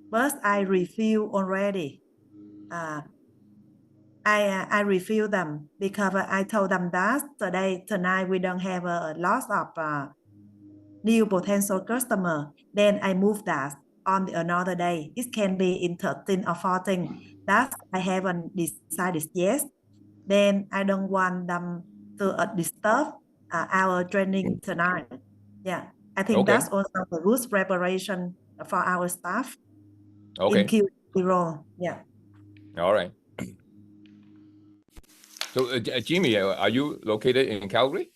but I refill already. I refill them because I told them that tonight we don't have a lot of new potential customer. Then I move that on another day. It can be in 13 or 14. That I haven't decided yet. Then I don't want them to disturb our training tonight. Yeah, I think Okay. that's also a good preparation for our staff in Okay. Q0. Yeah. All right. So, Jimmy, are you located in Calgary?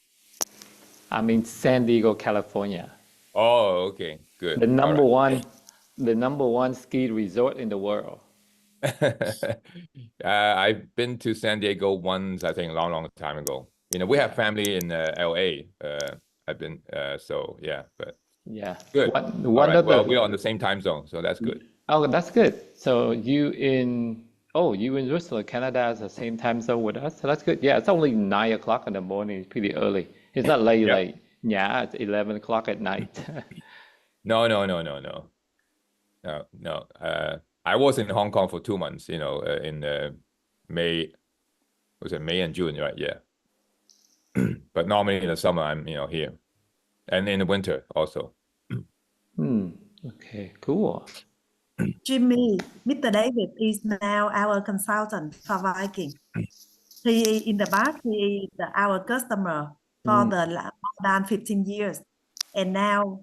I'm in San Diego, California. Oh, okay. Good. The All number right. one, the number one ski resort in the world. I've been to San Diego once, I think, a long, long time ago. You know, we have family in LA. I've been, so yeah, but Yeah. good. All One right. of Well, we're the on the same time zone, so that's good. Oh, that's good. So you in Whistler, Canada, at the same time zone with us. So that's good. Yeah, it's only 9 o'clock in the morning. It's pretty early. It's not late Yeah. like yeah, it's 11 o'clock at night. No, no, no, no, no, no, no. I was in Hong Kong for 2 months. You know, in May, was it May and June, right? Yeah. But normally in the summer, I'm here, and in the winter also. Okay, cool. Jimmy, Mr. David is now our consultant for Viking. He in the back, he is our customer for the more than 15 years. And now,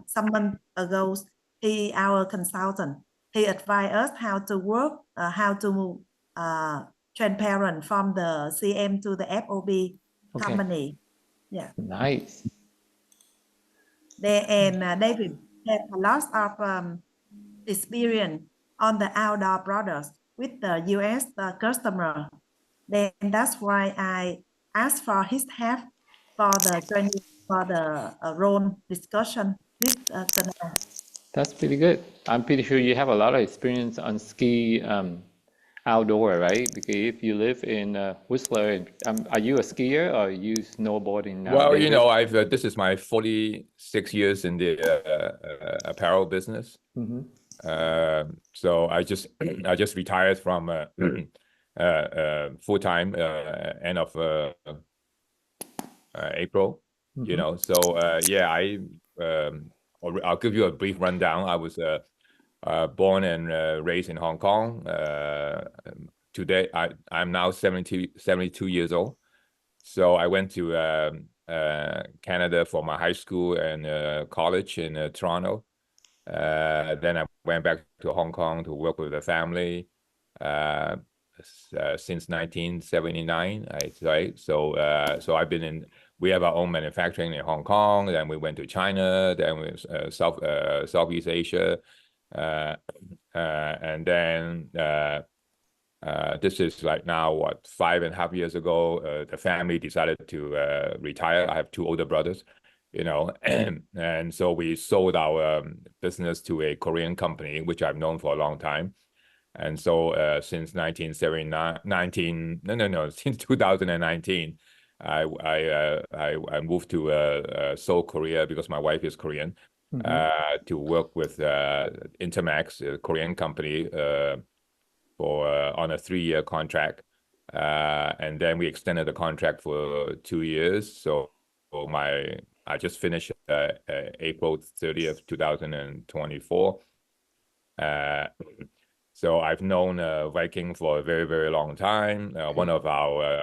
some months ago, he our consultant. He advised us how to work, how to transparent from the CM to the FOB Okay, company. Yeah. nice. David has a lot of experience on the outdoor products with the US customer. Then that's why I asked for his help for the training for the role discussion with Sana. That's pretty good. I'm pretty sure you have a lot of experience on ski outdoor, right? Because if you live in Whistler, are you a skier or are you snowboarding now, Well, David? I've this is my 46 years in the apparel business. So I just I just retired from full time end of April. So yeah, I'll give you a brief rundown. I was born and raised in Hong Kong. Today I'm now 72 years old. So I went to Canada for my high school and college in Toronto. Then I went back to Hong Kong to work with the family since 1979. Right? So I've been in. We have our own manufacturing in Hong Kong. Then we went to China. Then we Southeast Asia, and then. This is like now, what, 5.5 years ago, the family decided to retire. I have two older brothers, and so we sold our business to a Korean company, which I've known for a long time. And so since 1979, since 2019, I moved to Seoul, Korea, because my wife is Korean, to work with Intermax, a Korean company, on a 3-year contract, and then we extended the contract for 2 years. So I just finished April 30th, 2024. So I've known Viking for a very, very long time. One of our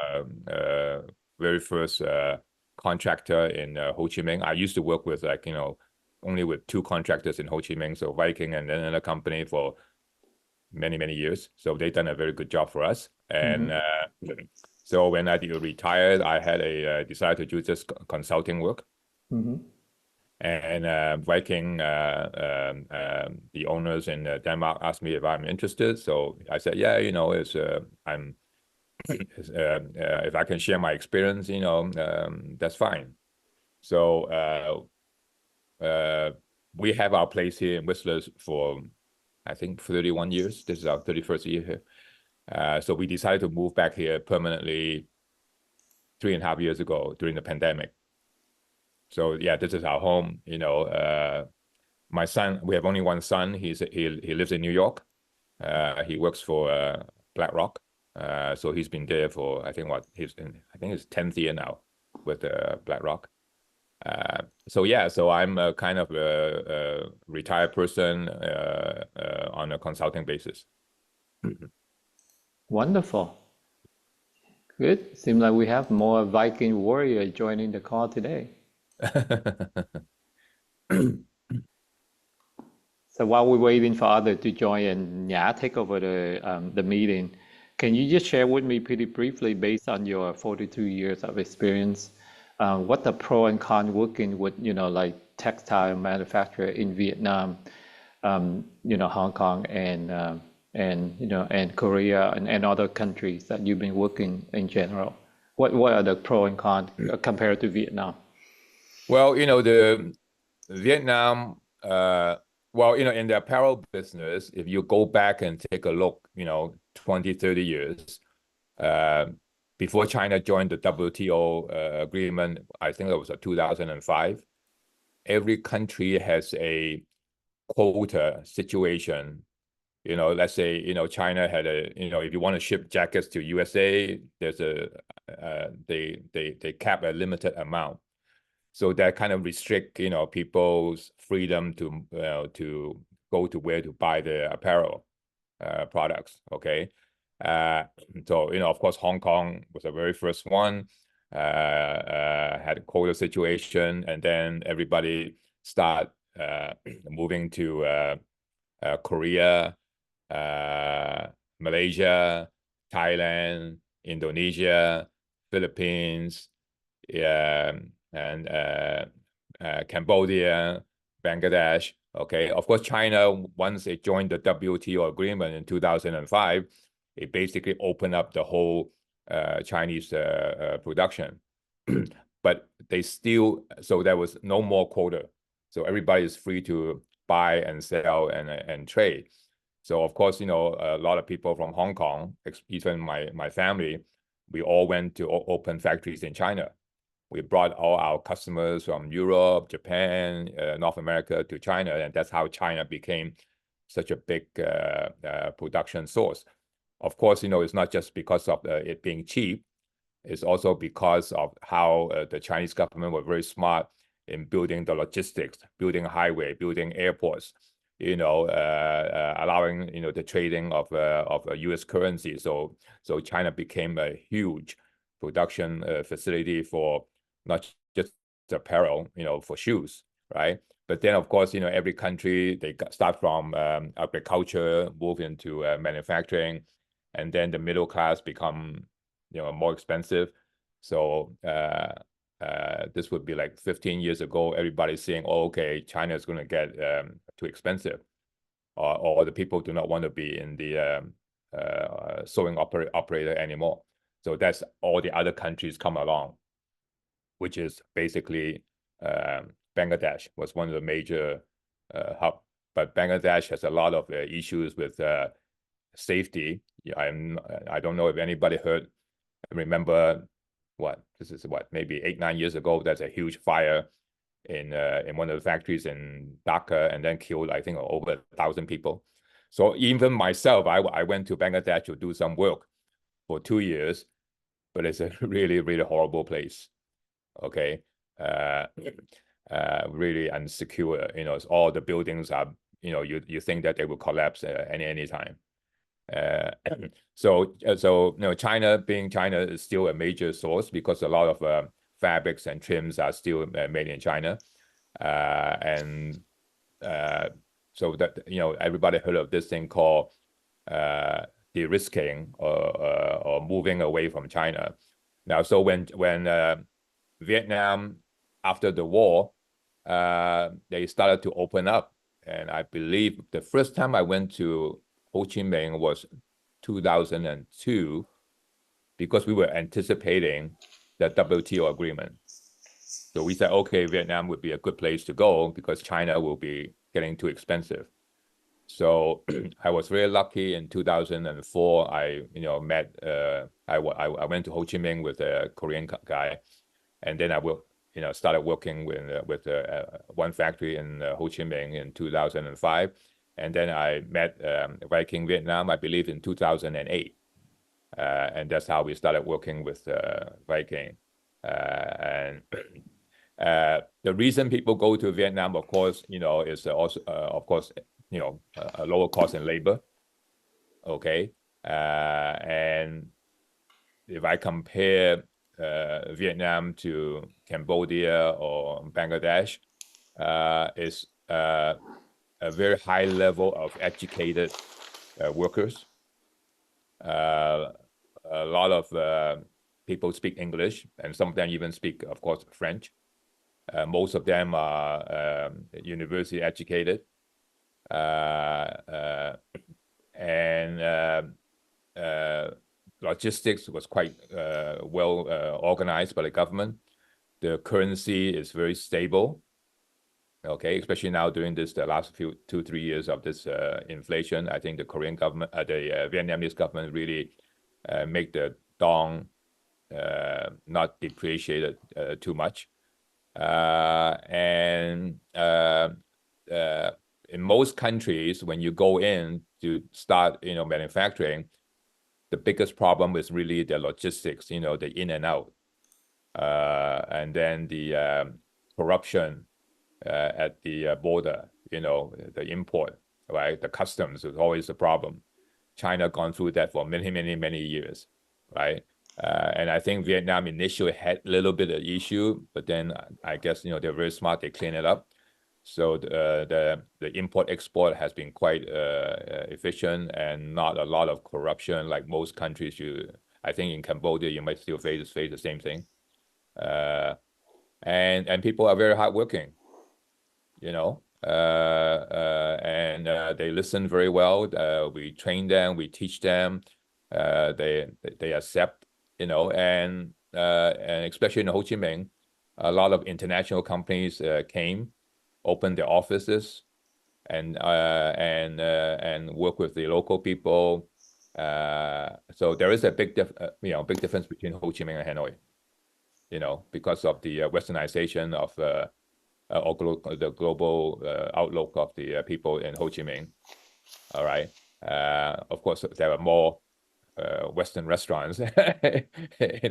very first contractor in Ho Chi Minh. I used to work with only with 2 contractors in Ho Chi Minh, so Viking and then another company for many, many years. So they've done a very good job for us. And so when I retired, I had a desire to do just consulting work. And Viking, the owners in Denmark asked me if I'm interested. So I said, yeah, I'm if I can share my experience, that's fine. So we have our place here in Whistler for, I think, 31 years. This is our 31st year here. So we decided to move back here permanently 3.5 years ago during the pandemic. So yeah, this is our home. my son, we have only one son. He lives in New York. He works for BlackRock. So he's been there for, I think I think his 10th year now with BlackRock. So yeah, so I'm a kind of a retired person on a consulting basis. Wonderful. Good. Seems like we have more Viking warrior joining the call today. So while we're waiting for others to join and Nhã take over the meeting, can you just share with me pretty briefly, based on your 42 years of experience, what the pro and con working with, like textile manufacturer in Vietnam, Hong Kong and Korea and other countries that you've been working in general? What are the pro and con compared to Vietnam? Well, the Vietnam, in the apparel business, if you go back and take a look, 20, 30 years, before China joined the WTO agreement, I think it was 2005, every country has a quota situation. Let's say, China had if you want to ship jackets to USA, there's they cap a limited amount. So that kind of restrict, people's freedom to go to where to buy the apparel products. Okay. So, of course, Hong Kong was the very first one, had a quota situation, and then everybody start moving to Korea, Malaysia, Thailand, Indonesia, Philippines, and Cambodia, Bangladesh. Okay, of course, China, once they joined the WTO agreement in 2005, it basically opened up the whole Chinese production. But they still, so there was no more quota. So everybody is free to buy and sell and trade. So of course, a lot of people from Hong Kong, even my family, we all went to open factories in China. We brought all our customers from Europe, Japan, North America to China, and that's how China became such a big production source. Of course, it's not just because of it being cheap. It's also because of how the Chinese government were very smart in building the logistics, building highway, building airports, allowing the trading of U.S. currency. So China became a huge production facility for not just apparel, for shoes, right? But then, of course, every country, they start from agriculture, move into manufacturing, and then the middle class become, more expensive. So this would be like 15 years ago, everybody's saying, oh, okay, China is going to get too expensive, or the people do not want to be in the sewing operator anymore. So that's all the other countries come along, which is basically Bangladesh was one of the major hub. But Bangladesh has a lot of issues with safety. I don't know if anybody remember maybe 8-9 years ago, there's a huge fire in one of the factories in Dhaka, and then killed, I think, over 1,000 people. So even myself, I went to Bangladesh to do some work for 2 years, but it's a really, really horrible place. Okay. Really unsecure. All the buildings are, you think that they will collapse any time. So China, being China, is still a major source because a lot of fabrics and trims are still made in China, and so that everybody heard of this thing called de-risking or moving away from China. Now, so when Vietnam, after the war, they started to open up, and I believe the first time I went to Ho Chi Minh was 2002, because we were anticipating the WTO agreement. So we said, okay, Vietnam would be a good place to go because China will be getting too expensive. So I was very lucky in 2004. I met I went to Ho Chi Minh with a Korean guy, and then started working with one factory in Ho Chi Minh in 2005, and then I met Viking Vietnam, I believe, in 2008, and that's how we started working with Viking. And the reason people go to Vietnam, of course, is also of course, a lower cost in labor. Okay, and if I compare Vietnam to Cambodia or Bangladesh, is a very high level of educated workers. A lot of people speak English, and some of them even speak, of course, French. Most of them are university educated, and logistics was quite well organized by the government. The currency is very stable. Okay, especially now during the last 2-3 years of this inflation, I think the Korean government, the Vietnamese government really make the dong not depreciated too much. And in most countries, when you go in to start, manufacturing, the biggest problem is really the logistics, the in and out, and then the corruption at the border, the import, right? The customs is always a problem. China gone through that for many years, right? And I think Vietnam initially had a little bit of issue, but then I guess, they're very smart, they clean it up. So the import-export has been quite efficient and not a lot of corruption like most countries. I think in Cambodia, you might still face the same thing. And people are very hardworking, and they listen very well. We train them, we teach them, they accept, and especially in Ho Chi Minh, a lot of international companies came, opened their offices, and work with the local people. So there is a big difference between Ho Chi Minh and Hanoi, because of the westernization of the global outlook of the people in Ho Chi Minh. All right. Of course, there are more Western restaurants in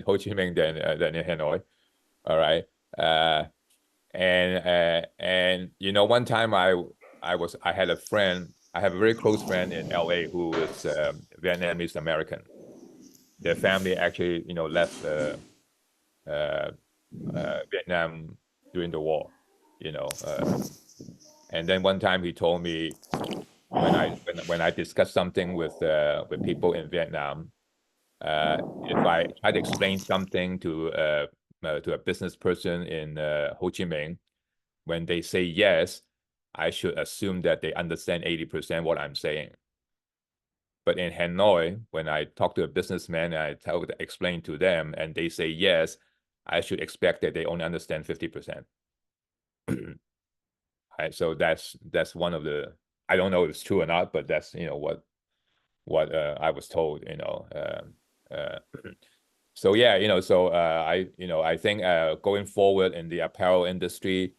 Ho Chi Minh than in Hanoi. All right. And one time I had a friend. I have a very close friend in LA who is Vietnamese American. Their family actually, left Vietnam during the war, and then one time he told me, when I discussed something with people in Vietnam, if I try to explain something to a business person in Ho Chi Minh, when they say yes, I should assume that they understand 80% what I'm saying. But in Hanoi, when I talk to a businessman and I explain to them and they say yes, I should expect that they only understand 50%. Right? So that's one of the, I don't know if it's true or not, but that's what I was told. So yeah, so I think going forward in the apparel industry,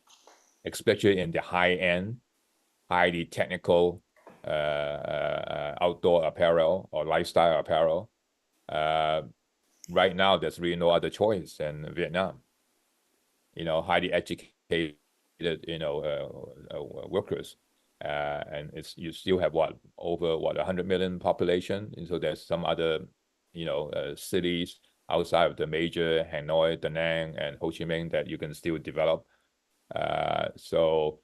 especially in the high end, highly technical outdoor apparel or lifestyle apparel, right now there's really no other choice in Vietnam. Highly educated, workers, and you still have over 100 million population, and so there's some other, cities outside of the major Hanoi, Da Nang, and Ho Chi Minh that you can still develop. So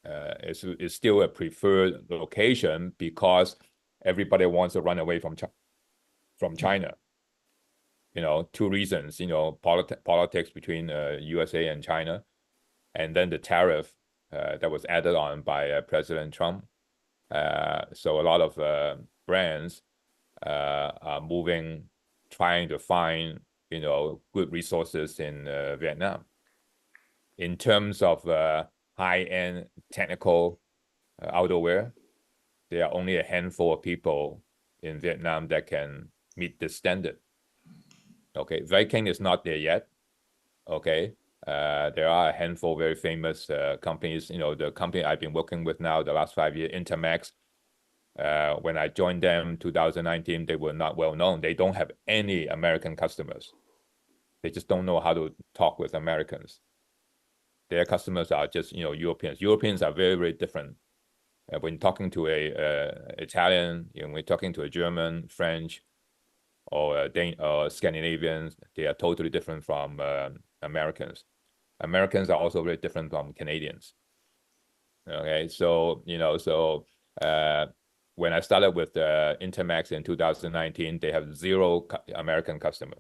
it's still a preferred location because everybody wants to run away from China. Two reasons, politics between USA and China, and then the tariff that was added on by President Trump. So a lot of brands are moving, trying to find, good resources in Vietnam. In terms of high-end technical outerwear, there are only a handful of people in Vietnam that can meet this standard. Okay, Viking is not there yet. Okay. There are a handful of very famous companies. The company I've been working with now the last 5 years, Intermax. When I joined them 2019, they were not well known. They don't have any American customers. They just don't know how to talk with Americans. Their customers are just Europeans. Europeans are very, very different. When talking to a Italian, when we're talking to a German, French, or Scandinavians, they are totally different from Americans. Americans are also very different from Canadians. Okay, so when I started with Intermax in 2019, they have 0 American customer.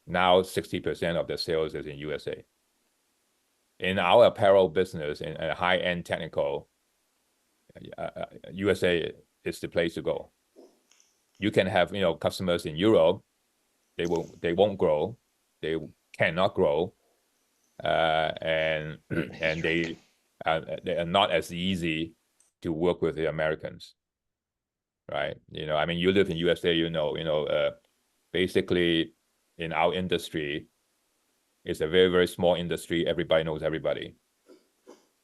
Now 60% of the sales is in USA. In our apparel business, in a high-end technical, USA is the place to go. You can have customers in Europe, they won't grow, they cannot grow, and they are not as easy to work with the Americans, right? I mean, you live in USA, basically in our industry, it's a very, very small industry. Everybody knows everybody,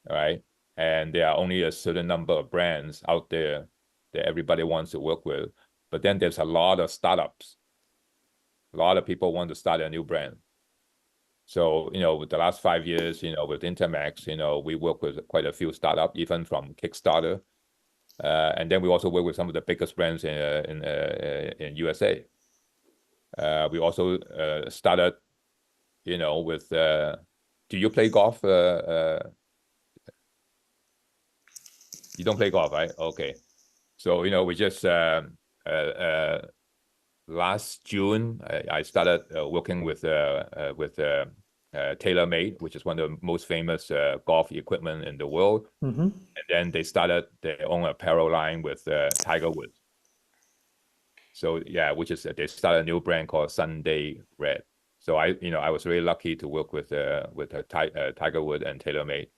right? And there are only a certain number of brands out there that everybody wants to work with. But then there's a lot of startups. A lot of people want to start a new brand. So, with the last 5 years, with Intermax, we work with quite a few startups, even from Kickstarter. And then we also work with some of the biggest brands in USA. We also started, with, do you play golf? You don't play golf, right? Okay. So, we just, last June, I started working with TaylorMade, which is one of the most famous golf equipment in the world. And then they started their own apparel line with Tiger Woods. So yeah, they started a new brand called Sunday Red. So I was really lucky to work with Tiger Woods and TaylorMade,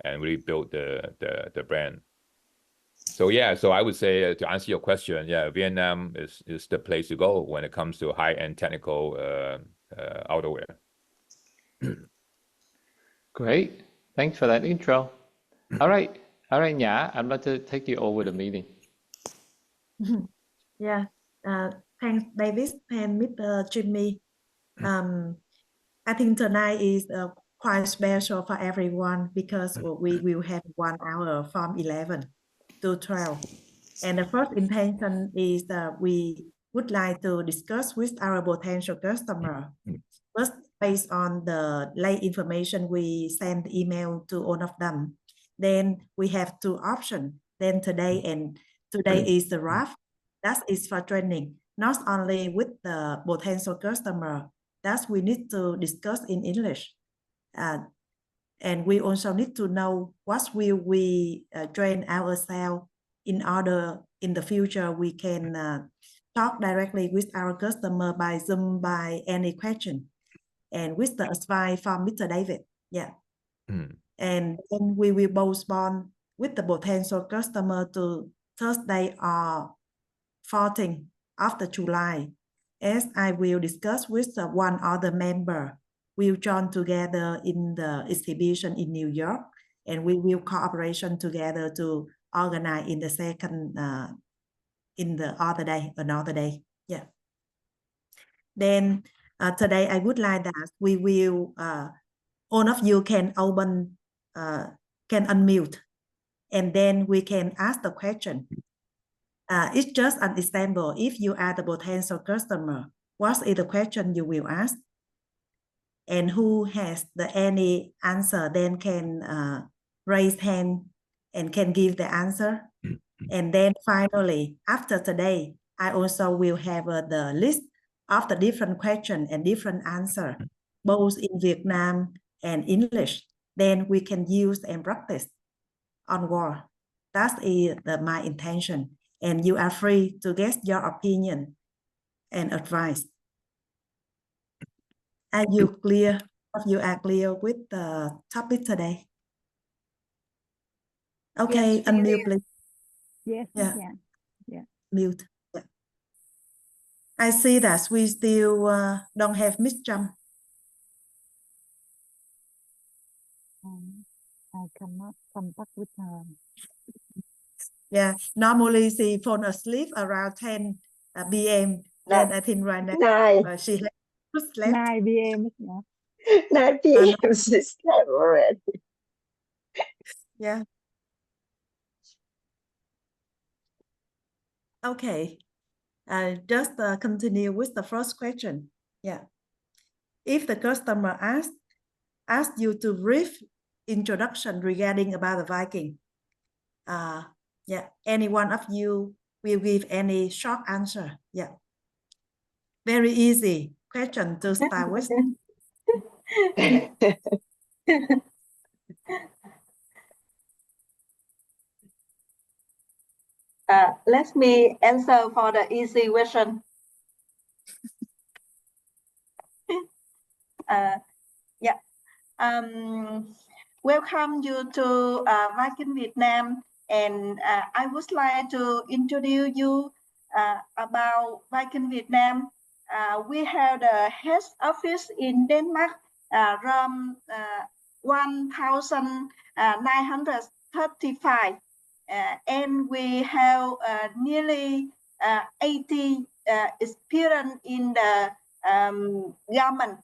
and really built the brand. So yeah, so I would say to answer your question, yeah, Vietnam is the place to go when it comes to high-end technical outerwear. Great. Thanks for that intro. All right, Nhã, I'd like to take you over the meeting. Yeah, thanks, David and Mr. Jimmy. I think tonight is quite special for everyone because we will have 1 hour from 11 to 12. And the first intention is we would like to discuss with our potential customer. First, based on the late information, we send email to all of them. Then we have 2 options. Then today is the draft. That is for training, not only with the potential customer. That we need to discuss in English. And we also need to know what will we train ourselves in order in the future we can talk directly with our customer by Zoom, by any question, and with the advice from Mr. David. Yeah. And then we will postpone with the potential customer to Thursday or 14th after July, as I will discuss with one other member. We'll join together in the exhibition in New York, and we will cooperation together to organize in the second, in the another day. Yeah. Then today I would like that we will, all of you can open, can unmute, and then we can ask the question. It's just an example. If you are the potential customer, what is the question you will ask? And who has any answer then can raise hand and can give the answer. And then finally, after today, I also will have the list of the different questions and different answers, both in Vietnam and English. Then we can use and practice on wall. That is my intention. And you are free to get your opinion and advice. Are you clear? You are clear with the topic today? Okay, yes, unmute, please. Yes, Yeah. Yeah. Mute. Yeah. I see that we still don't have Miss Trump. cannot contact with her. Yeah, normally she fall asleep around 10 p.m. Then I think right now 9 she has to sleep. 9 p.m. Yeah. 9 p.m. she slept already. Yeah. Okay. Just continue with the first question. Yeah. If the customer asks you to brief introduction regarding about the Viking, yeah, any one of you will give any short answer. Yeah. Very easy question to start with. Let me answer for the easy question. Yeah. Welcome you to Viking Vietnam, and I would like to introduce you about Viking Vietnam. We have the head office in Denmark, from 1935, and we have nearly 80 experience in the garment.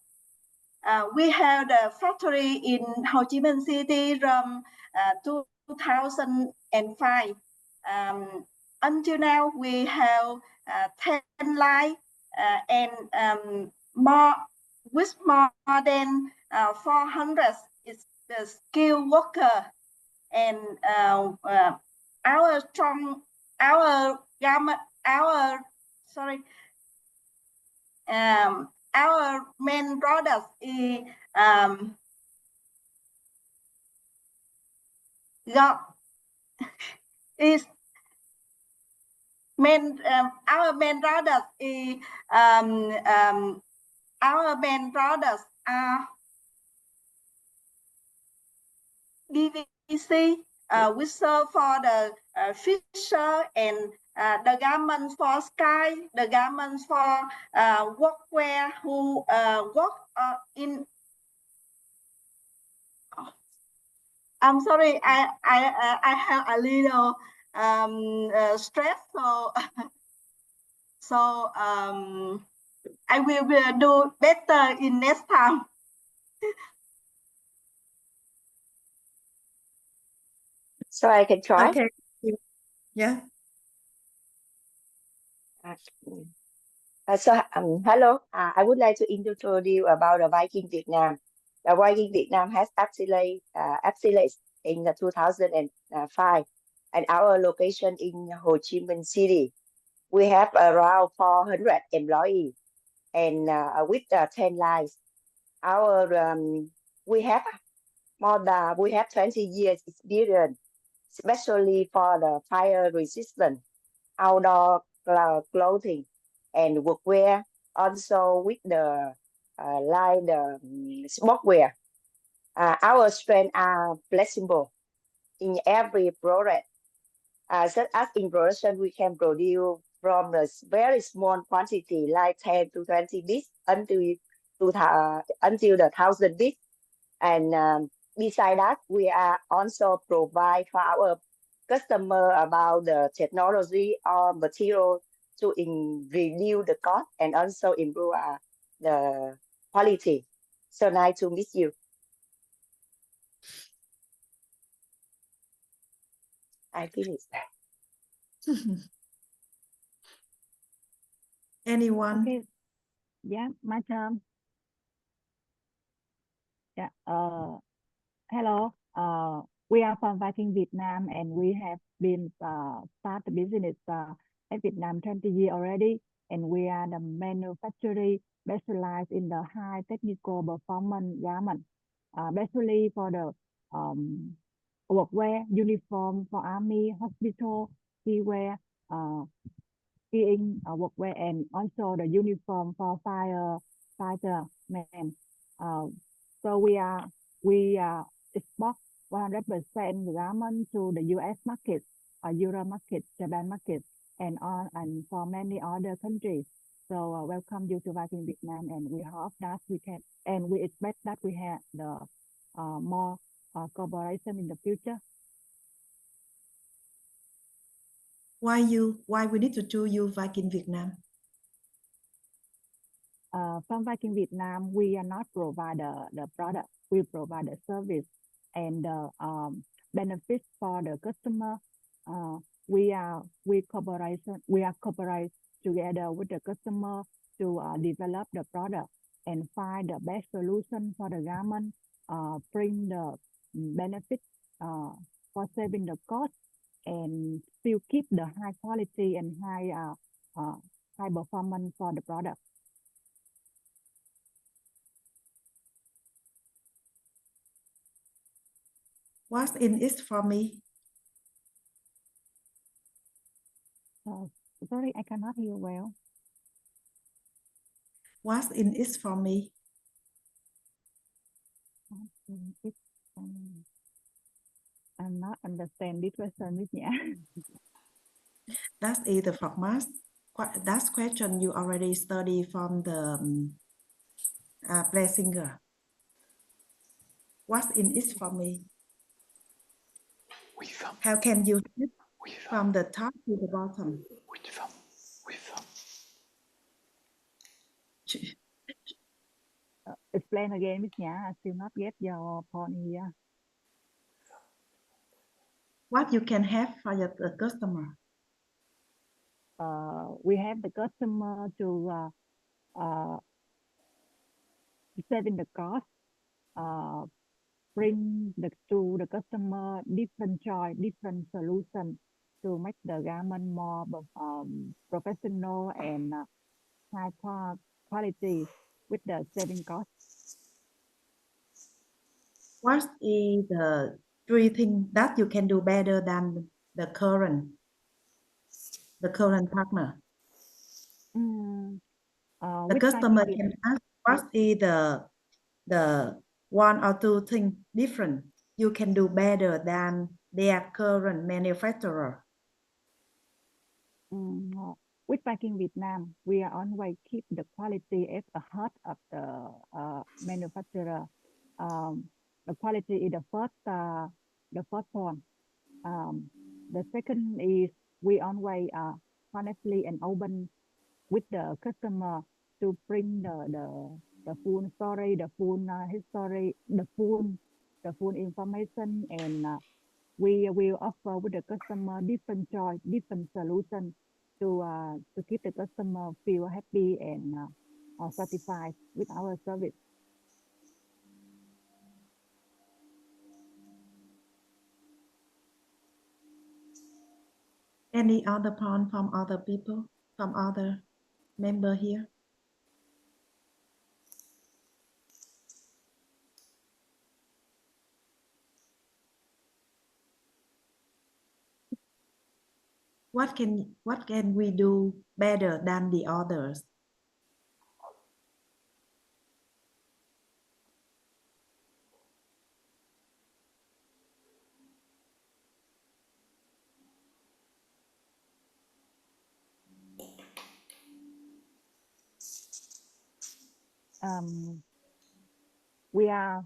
We have the factory in Ho Chi Minh City from 2005. Until now, we have 10 lines and with more than 400 skilled workers. And our main product is our main product is our main products are DVC, we serve for the fisher, and the garments for sky, the garments for workwear who work in. I'm sorry, I have a little stress, so I will do better in next time. So I can try. Okay. Yeah. Hello. I would like to introduce you about the Viking Vietnam. The Viking Vietnam has affiliated in the 2005, and our location in Ho Chi Minh City. We have around 400 employees, and with 10 lines. We have 20 years experience, especially for the fire resistant outdoor clothing and workwear, also with the sportswear. Our strengths are flexible in every product. Such as in production, we can produce from a very small quantity, like 10 to 20 bits, until the 1,000 bits. And besides that, we are also provide for our customer about the technology or material to reduce the cost and also improve the quality. So nice to meet you. I finished. Anyone? Okay. Yeah, my turn. Yeah. Hello. We are from Viking Vietnam, and we have been start the business at Vietnam 20 years already, and we are the manufacturer specialized in the high technical performance garment, especially for the workwear, uniform for army, hospital, skiwear, skiing workwear, and also the uniform for fighter men. So we export 100% garment to the U.S. market, Euro market, Japan market, and for many other countries. So welcome you to Viking Vietnam, and we hope that we can, and we expect that we have the more cooperation in the future. Why we need to choose you, Viking Vietnam? From Viking Vietnam, we are not provide the product. We provide the service and the benefits for the customer. We cooperate together with the customer to develop the product and find the best solution for the garment. Bring the benefit for saving the cost and still keep the high quality and high performance for the product. What's in it for me? Sorry, I cannot hear well. What's in it for me? I'm not understand this question, Miss Nhã. That's either format. That question you already study from the play singer. What's in it for me? How can you hit from the top to the bottom? Explain again, Miss Nhã. I still not get your point here. What you can have for your customer? We have the customer to saving the cost, bring to the customer different choice, different solution to make the garment more professional and high quality with the saving cost. What is the 3 things that you can do better than the current partner? The customer can ask what is the 1 or 2 things different you can do better than their current manufacturer. With Viking Vietnam, we are always keep the quality at the heart of the manufacturer. The quality is the first point. The second is we always honestly and open with the customer to bring the full story, the full history, the full information, and we will offer with the customer different choice, different solution to keep the customer feel happy and satisfied with our service. Any other point from other people, from other member here? What can we do better than the others? We are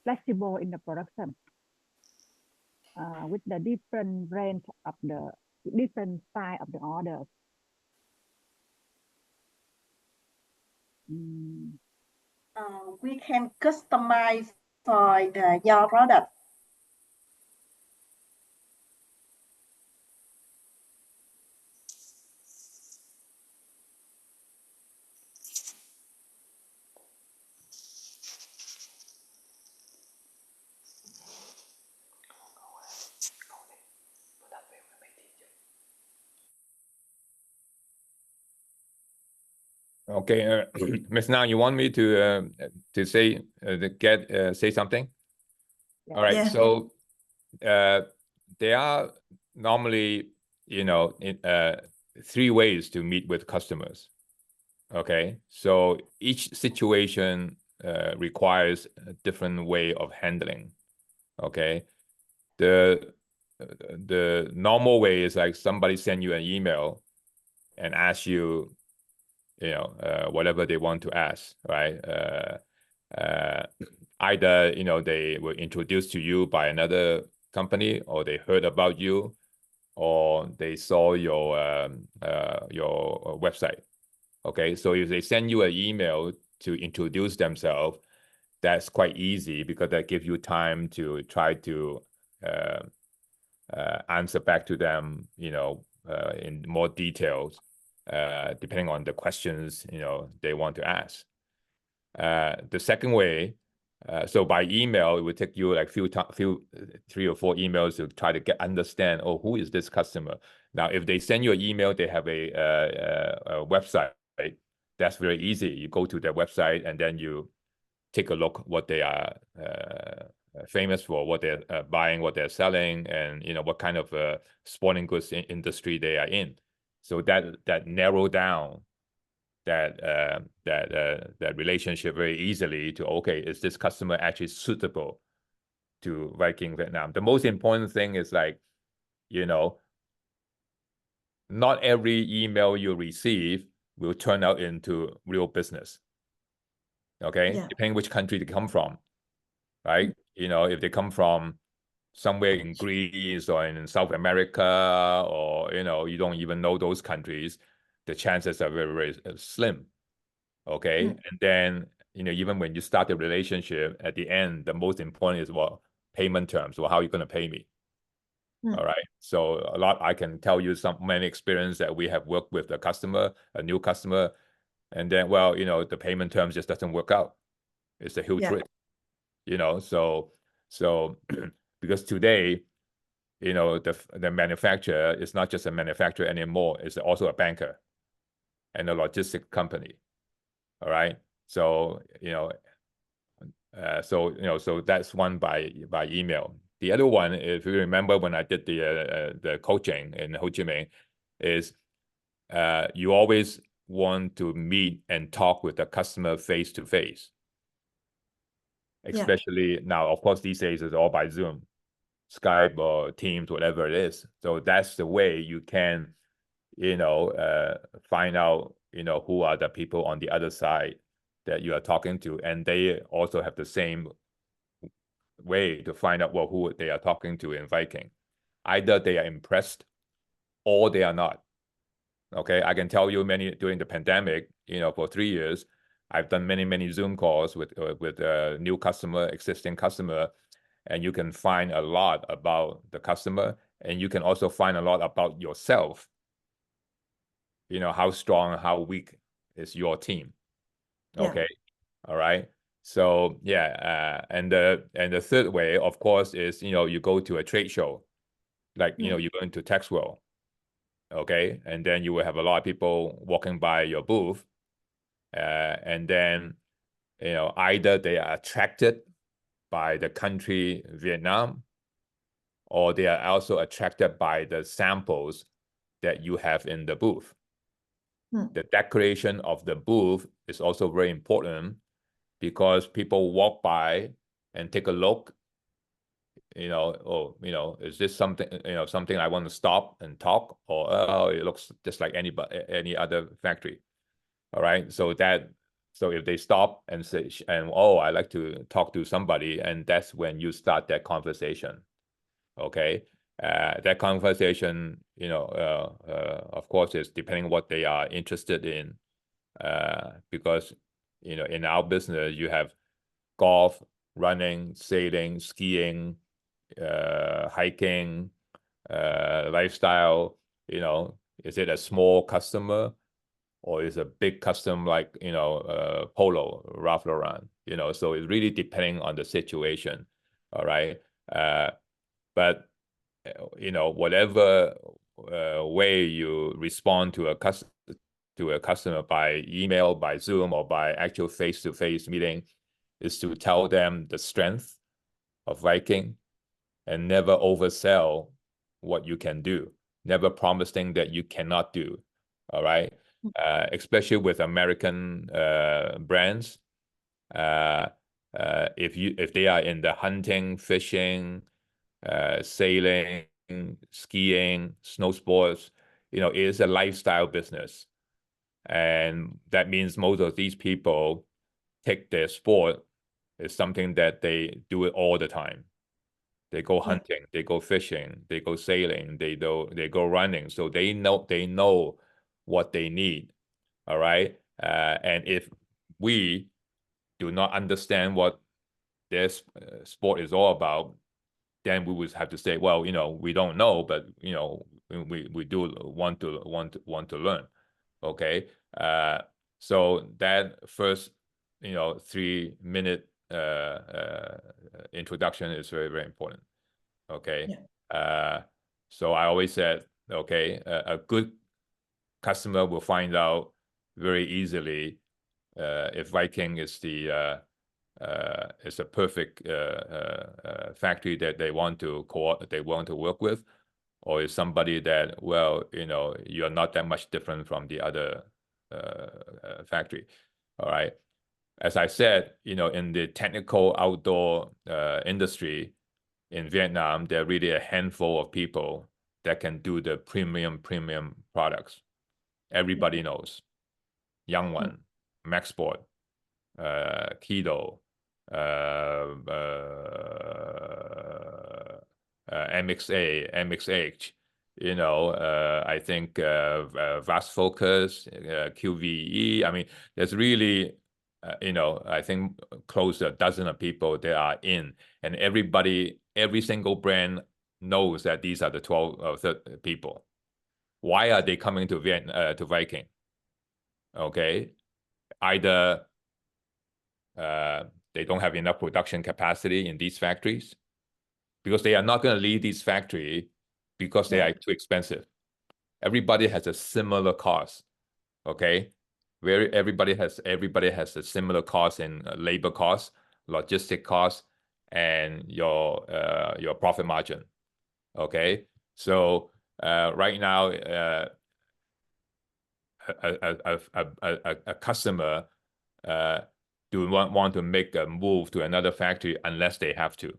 flexible in the production with the different range of the different style of the orders. We can customize for your product. Okay, Miss Now, you want me to say say something? Yeah. All right. Yeah. So there are normally, you know, 3 ways to meet with customers. Okay, so each situation requires a different way of handling. Okay, the normal way is like somebody send you an email and ask you, you know, whatever they want to ask, right? either, you know, they were introduced to you by another company, or they heard about you, or they saw your website. Okay, so if they send you an email to introduce themselves, that's quite easy, because that gives you time to try to answer back to them, you know, in more details, depending on the questions, you know, they want to ask. The second way, so by email, it would take you like 3 or 4 emails to try to understand, oh, who is this customer? Now, if they send you an email, they have a website. That's very easy. You go to their website and then you take a look what they are famous for, what they're buying, what they're selling, and, you know, what kind of sporting goods industry they are in. So that narrow down that relationship very easily to, okay, is this customer actually suitable to Viking Vietnam? The most important thing is, like, you know, not every email you receive will turn out into real business. Okay, depending which country they come from, right? You know, if they come from somewhere in Greece or in South America, or, you know, you don't even know those countries, the chances are very, very slim. Okay, and then, you know, even when you start the relationship, at the end, the most important is, well, payment terms. Well, how are you going to pay me? All right. So a lot, I can tell you many experience that we have worked with a customer, a new customer, and then, well, you know, the payment terms just doesn't work out. It's a huge risk, you know. So because today, you know, the manufacturer is not just a manufacturer anymore; it's also a banker and a logistic company. All right. So, you know, so that's one by email. The other one, if you remember when I did the coaching in Ho Chi Minh, is you always want to meet and talk with the customer face to face. Especially now, of course, these days it's all by Zoom, Skype, or Teams, whatever it is. So that's the way you can, you know, find out, you know, who are the people on the other side that you are talking to, and they also have the same way to find out, well, who they are talking to in Viking. Either they are impressed or they are not. Okay, I can tell you during the pandemic, you know, for 3 years, I've done many Zoom calls with new customer, existing customer, and you can find a lot about the customer, and you can also find a lot about yourself. You know, how strong, how weak is your team. Okay. All right. So yeah, and the third way, of course, is, you know, you go to a trade show, like, you know, you go into Tax World, okay, and then you will have a lot of people walking by your booth, and then, you know, either they are attracted by the country Vietnam, or they are also attracted by the samples that you have in the booth. The decoration of the booth is also very important, because people walk by and take a look, you know, oh, you know, is this something, you know, something I want to stop and talk, or, oh, it looks just like any other factory. All right. So if they stop and say, and, oh, I like to talk to somebody, and that's when you start that conversation. Okay. That conversation, you know, of course, is depending what they are interested in, because, you know, in our business, you have golf, running, sailing, skiing, hiking, lifestyle. You know, is it a small customer, or is a big customer, like, you know, Polo, Ralph Lauren? You know, so it's really depending on the situation. All right. But, you know, whatever way you respond to a customer, by email, by Zoom, or by actual face-to-face meeting, is to tell them the strength of Viking, and never oversell what you can do. Never promise things that you cannot do. All right. Especially with American brands. If they are in the hunting, fishing, sailing, skiing, snow sports, you know, it is a lifestyle business. And that means most of these people take their sport, is something that they do it all the time. They go hunting, they go fishing, they go sailing, they go running. So they know what they need. All right. And if we do not understand what this sport is all about, then we would have to say, well, we don't know, but we do want to learn. Okay. So that first 3-minute introduction is very, very important. Okay. So I always said, okay, a good customer will find out very easily if Viking is a perfect factory that they want to work with, or is somebody that, well, you're not that much different from the other factory. All right. As I said, in the technical outdoor industry in Vietnam, there are really a handful of people that can do the premium products. Everybody knows. Young One, Maxport, Keto, MXA, MXH, I think Vast Focus, QVE. I mean, there's really, I think close to a dozen of people that are in, and every single brand knows that these are the 12 or 13 people. Why are they coming to to Viking? Okay, either they don't have enough production capacity in these factories, because they are not going to leave these factories because they are too expensive. Everybody has a similar cost. Okay, everybody has a similar cost in labor costs, logistic costs, and your profit margin. Okay, so right now a customer do not want to make a move to another factory unless they have to,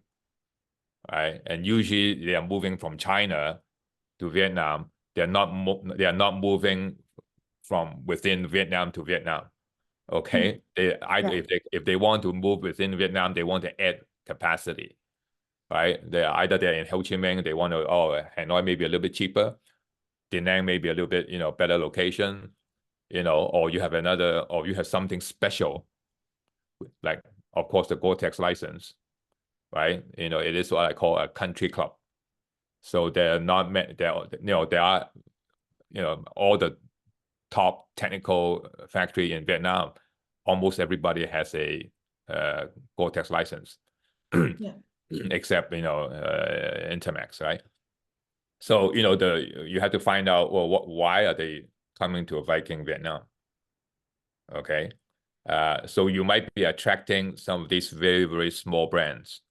right? And usually they are moving from China to Vietnam. They are not moving from within Vietnam to Vietnam. Okay, if they want to move within Vietnam, they want to add capacity, right? They're in Ho Chi Minh, they want to, Hanoi maybe a little bit cheaper, Da Nang maybe a little bit better location, or you have something special, like of course the Gore-Tex license, right? It is what I call a country club. So they're not there are all the top technical factory in Vietnam. Almost everybody has a Gore-Tex license, except Intermax, right? So you have to find out, well, why are they coming to a Viking Vietnam? Okay, so you might be attracting some of these very, very small brands.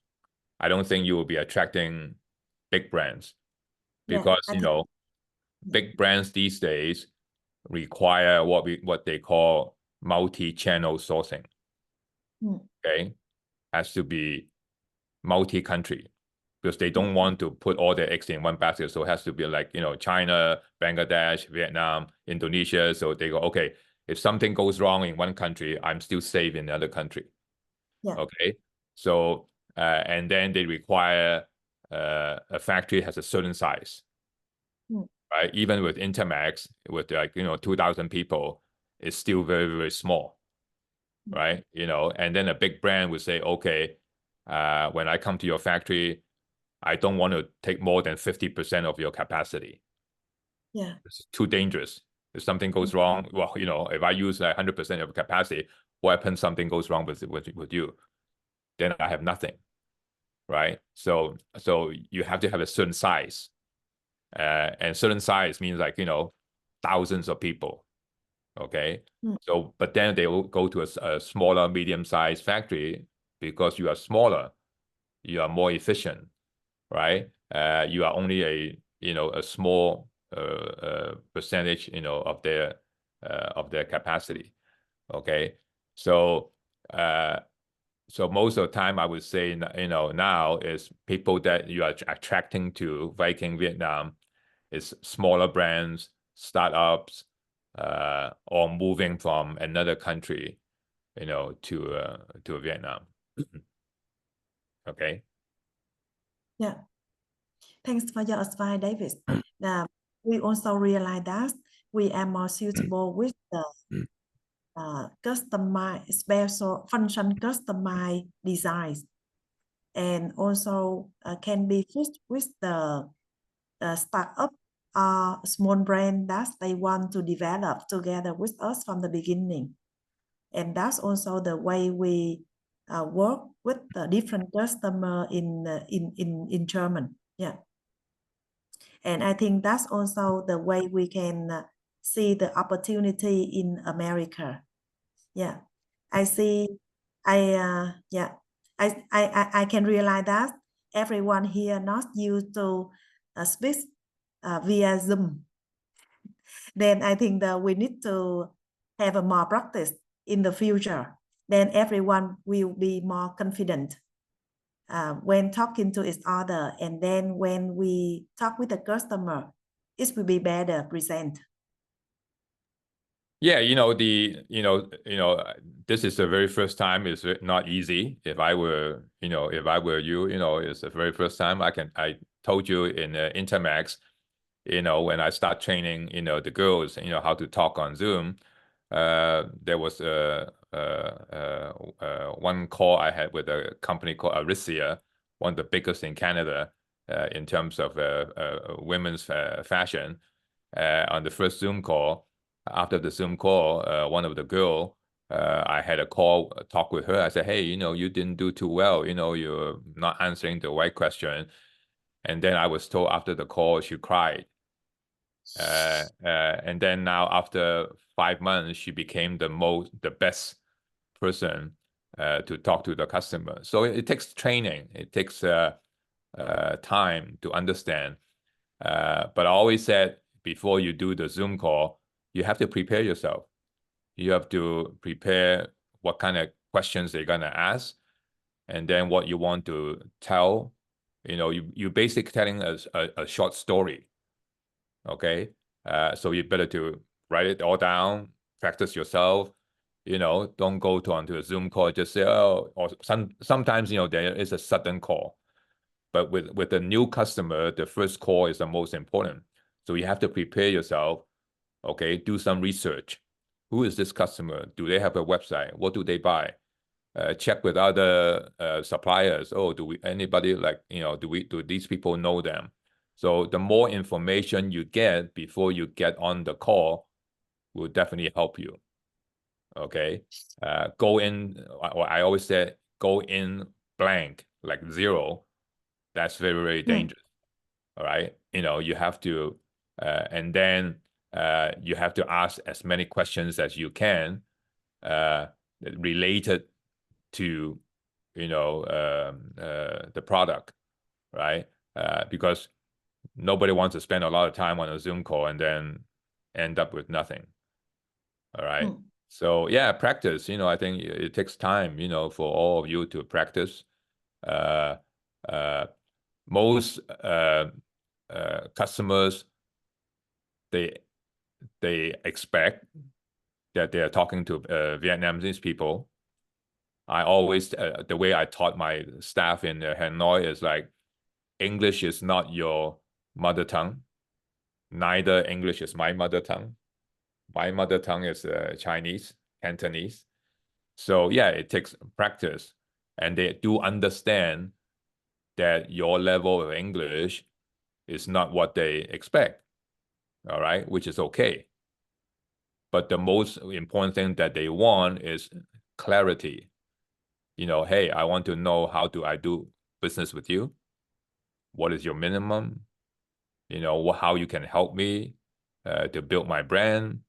I don't think you will be attracting big brands, because big brands these days require what they call multi-channel sourcing. Okay, has to be multi-country, because they don't want to put all their eggs in one basket. So it has to be like China, Bangladesh, Vietnam, Indonesia. So they go, okay, if something goes wrong in one country, I'm still safe in another country. Okay, so and then they require a factory has a certain size. Right? Even with Intermax, with 2,000 people, it's still very, very small, right? And then a big brand would say, okay, when I come to your factory, I don't want to take more than 50% of your capacity. It's too dangerous. If something goes wrong, well, if I use 100% of capacity, what happens? Something goes wrong with you, then I have nothing, right? So you have to have a certain size. And certain size means like thousands of people. Okay, so but then they will go to a smaller, medium-sized factory, because you are smaller, you are more efficient, right? You are only a small percentage of their capacity. Okay, so most of the time I would say now is people that you are attracting to Viking Vietnam is smaller brands, startups, or moving from another country, to Vietnam. Okay. Yeah. Thanks for your advice, David. We also realize that we are more suitable with the customized special function customized designs, and also can be fit with the startup small brand that they want to develop together with us from the beginning. And that's also the way we work with the different customer in German. Yeah. And I think that's also the way we can see the opportunity in America. Yeah, I see. Yeah, I can realize that everyone here not used to speak via Zoom. Then I think that we need to have a more practice in the future. Then everyone will be more confident when talking to each other, and then when we talk with the customer, it will be better present. Yeah, this is the very first time. It's not easy. If I were you, it's the very first time. I told you in Intermax, when I start training, the girls, how to talk on Zoom. There was one call I had with a company called Aricia, one of the biggest in Canada in terms of women's fashion. On the first Zoom call, after the Zoom call, one of the girl, I had a talk with her. I said, hey, you didn't do too well. You're not answering the right question. And then I was told after the call, she cried. And then now after 5 months, she became the best person to talk to the customer. So it takes training. It takes time to understand. But I always said, before you do the Zoom call, you have to prepare yourself. You have to prepare what kind of questions they're going to ask, and then what you want to tell. You're basically telling a short story. Okay. So you better to write it all down, practice yourself. Don't go onto a Zoom call, just say, oh, or sometimes, there is a sudden call. But with a new customer, the first call is the most important. So you have to prepare yourself, okay? Do some research. Who is this customer? Do they have a website? What do they buy? Check with other suppliers. Oh, anybody do these people know them? So the more information you get before you get on the call will definitely help you. Okay. Go in, I always say, go in blank, like zero. That's very, very dangerous. All right. You have to, and then you have to ask as many questions as you can related to, the product, right? Because nobody wants to spend a lot of time on a Zoom call and then end up with nothing. All right. So yeah, practice. I think it takes time, for all of you to practice. Most customers, they expect that they are talking to Vietnamese people. I always, the way I taught my staff in Hanoi is like, English is not your mother tongue. Neither English is my mother tongue. My mother tongue is Chinese, Cantonese. So yeah, it takes practice. And they do understand that your level of English is not what they expect, all right, which is okay. But the most important thing that they want is clarity. Hey, I want to know, how do I do business with you? What is your minimum? How you can help me to build my brand?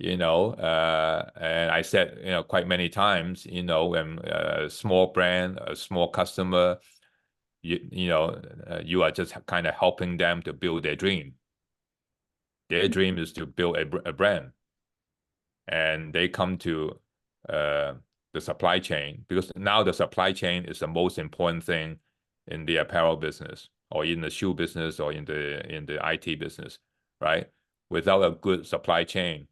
And I said, quite many times, when a small brand, a small customer, you are just kind of helping them to build their dream. Their dream is to build a brand. And they come to the supply chain, because now the supply chain is the most important thing in the apparel business, or in the shoe business, or in the IT business, right? Without a good supply chain,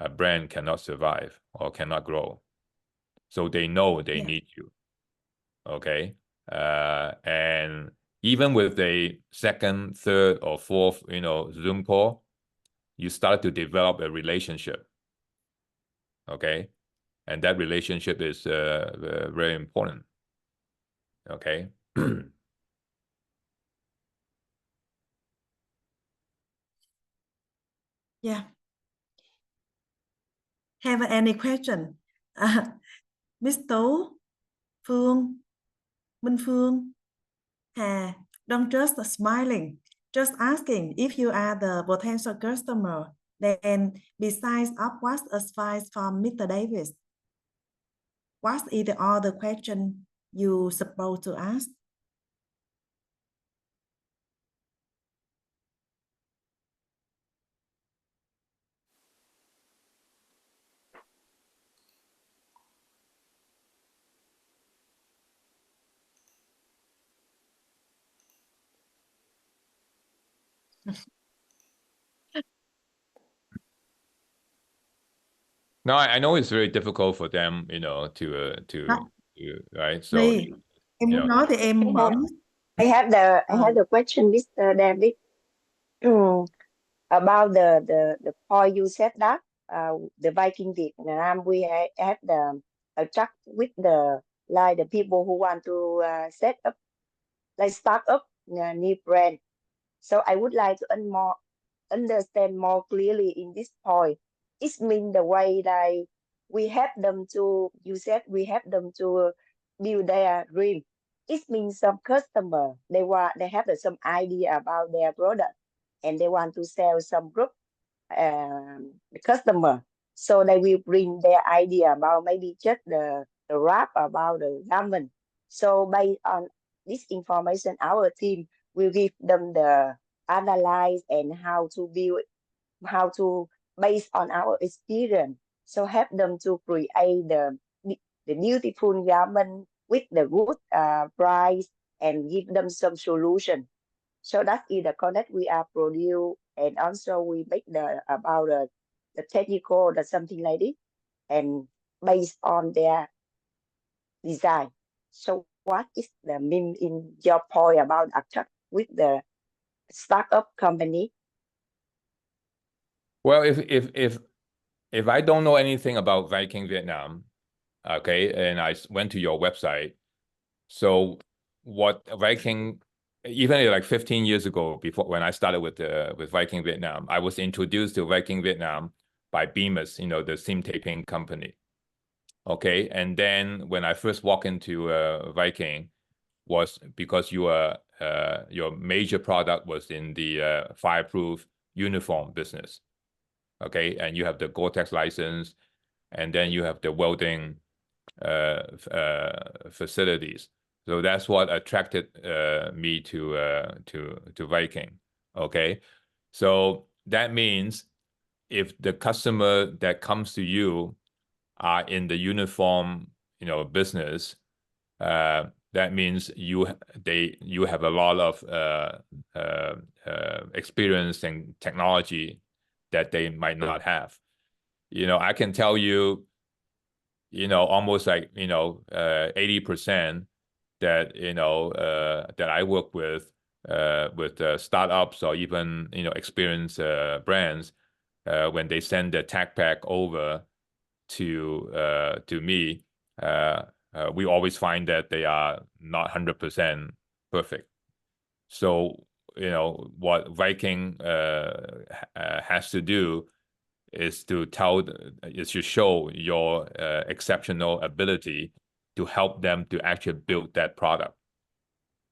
a brand cannot survive or cannot grow. So they know they need you. okay? And even with a second, third, or fourth, Zoom call, you start to develop a relationship, okay? And that relationship is very important, okay? Yeah. Have any question? Miss Tú, Phương, Minh Phương, Hà, don't just smiling, just asking if you are the potential customer. Then, besides of what's advice from Mr. Davis, what is the other question you supposed to ask? No, I know it's very difficult for them, right? So, Ly, em muốn nói thì em mở mic. I have the question, Mr. David. About the point you said that the Viking Vietnam, we have the attract with the people who want to set up, like start up new brand. So I would like to understand more clearly in this point. It means the way that we help them to, you said we help them to build their dream. It means some customer, they have some idea about their product and they want to sell some group the customer. So they will bring their idea about maybe just the wrap about the garment. So based on this information, our team will give them the analyze and how to build, how to based on our experience. So help them to create the beautiful garment with the good price and give them some solution. So that is the content we are produce, and also we make about the technical, the something like this, and based on their design. So what is the mean in your point about attract with the startup company? well, if I don't know anything about Viking Vietnam, okay, and I went to your website, so what Viking, even like 15 years ago, before when I started with Viking Vietnam, I was introduced to Viking Vietnam by Bemis, the steam taping company. Okay, and then when I first walked into Viking, was because your major product was in the fireproof uniform business. Okay, and you have the Gore-Tex license, and then you have the welding facilities. So that's what attracted me to Viking. Okay, so that means if the customer that comes to you are in the uniform, business, that means you have a lot of experience and technology that they might not have. I can tell you, almost like 80% that that I work with startups or even experienced brands, when they send the tech pack over to me, we always find that they are not 100% perfect. So what Viking has to do is to show your exceptional ability to help them to actually build that product,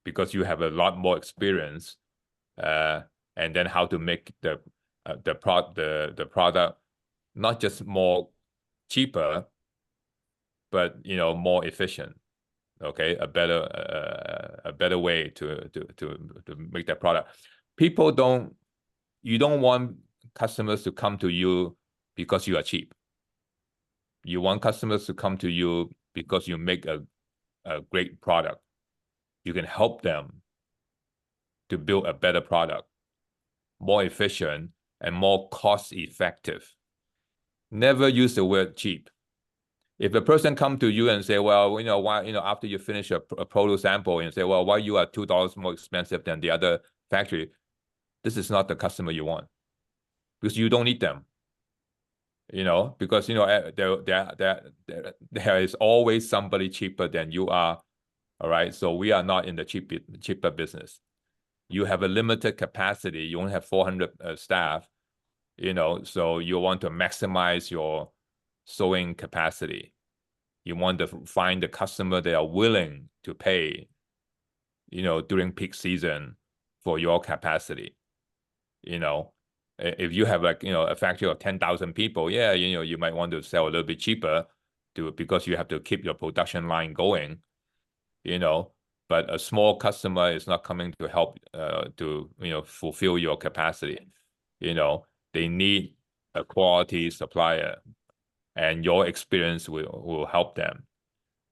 because you have a lot more experience, and then how to make the product not just more cheaper, but more efficient. Okay, a better way to make that product. You don't want customers to come to you because you are cheap. You want customers to come to you because you make a great product. You can help them to build a better product, more efficient and more cost effective. Never use the word cheap. If a person come to you and say, well, why, after you finish a proto sample and say, well, why you are $2 more expensive than the other factory? This is not the customer you want, because you don't need them. Because there is always somebody cheaper than you are. All right, so we are not in the cheaper business. You have a limited capacity. You only have 400 staff. So you want to maximize your sewing capacity. You want to find the customer that are willing to pay, during peak season for your capacity. If you have a factory of 10,000 people, yeah, you might want to sell a little bit cheaper because you have to keep your production line going, but a small customer is not coming to help to fulfill your capacity. They need a quality supplier, and your experience will help them.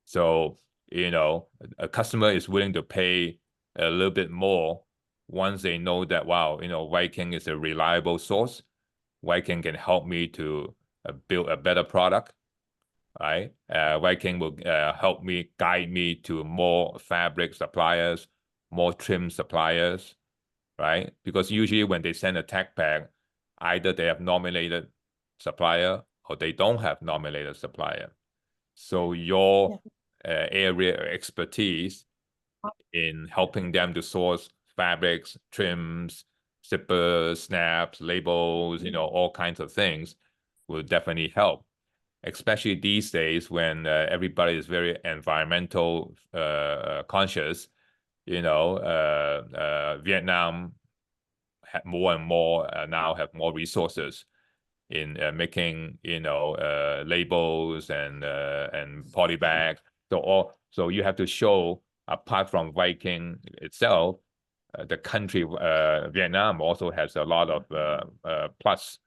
So a customer is willing to pay a little bit more once they know that, wow, Viking is a reliable source. Viking can help me to build a better product, right? Viking will help me, guide me to more fabric suppliers, more trim suppliers, right? Because usually when they send a tech pack, either they have nominated supplier or they don't have nominated supplier. So your area of expertise in helping them to source fabrics, trims, zippers, snaps, labels, all kinds of things will definitely help. Especially these days when everybody is very environmental conscious. Vietnam more and more now have more resources in making labels and poly bags. So you have to show, apart from Viking itself, the country Vietnam also has a lot of plus,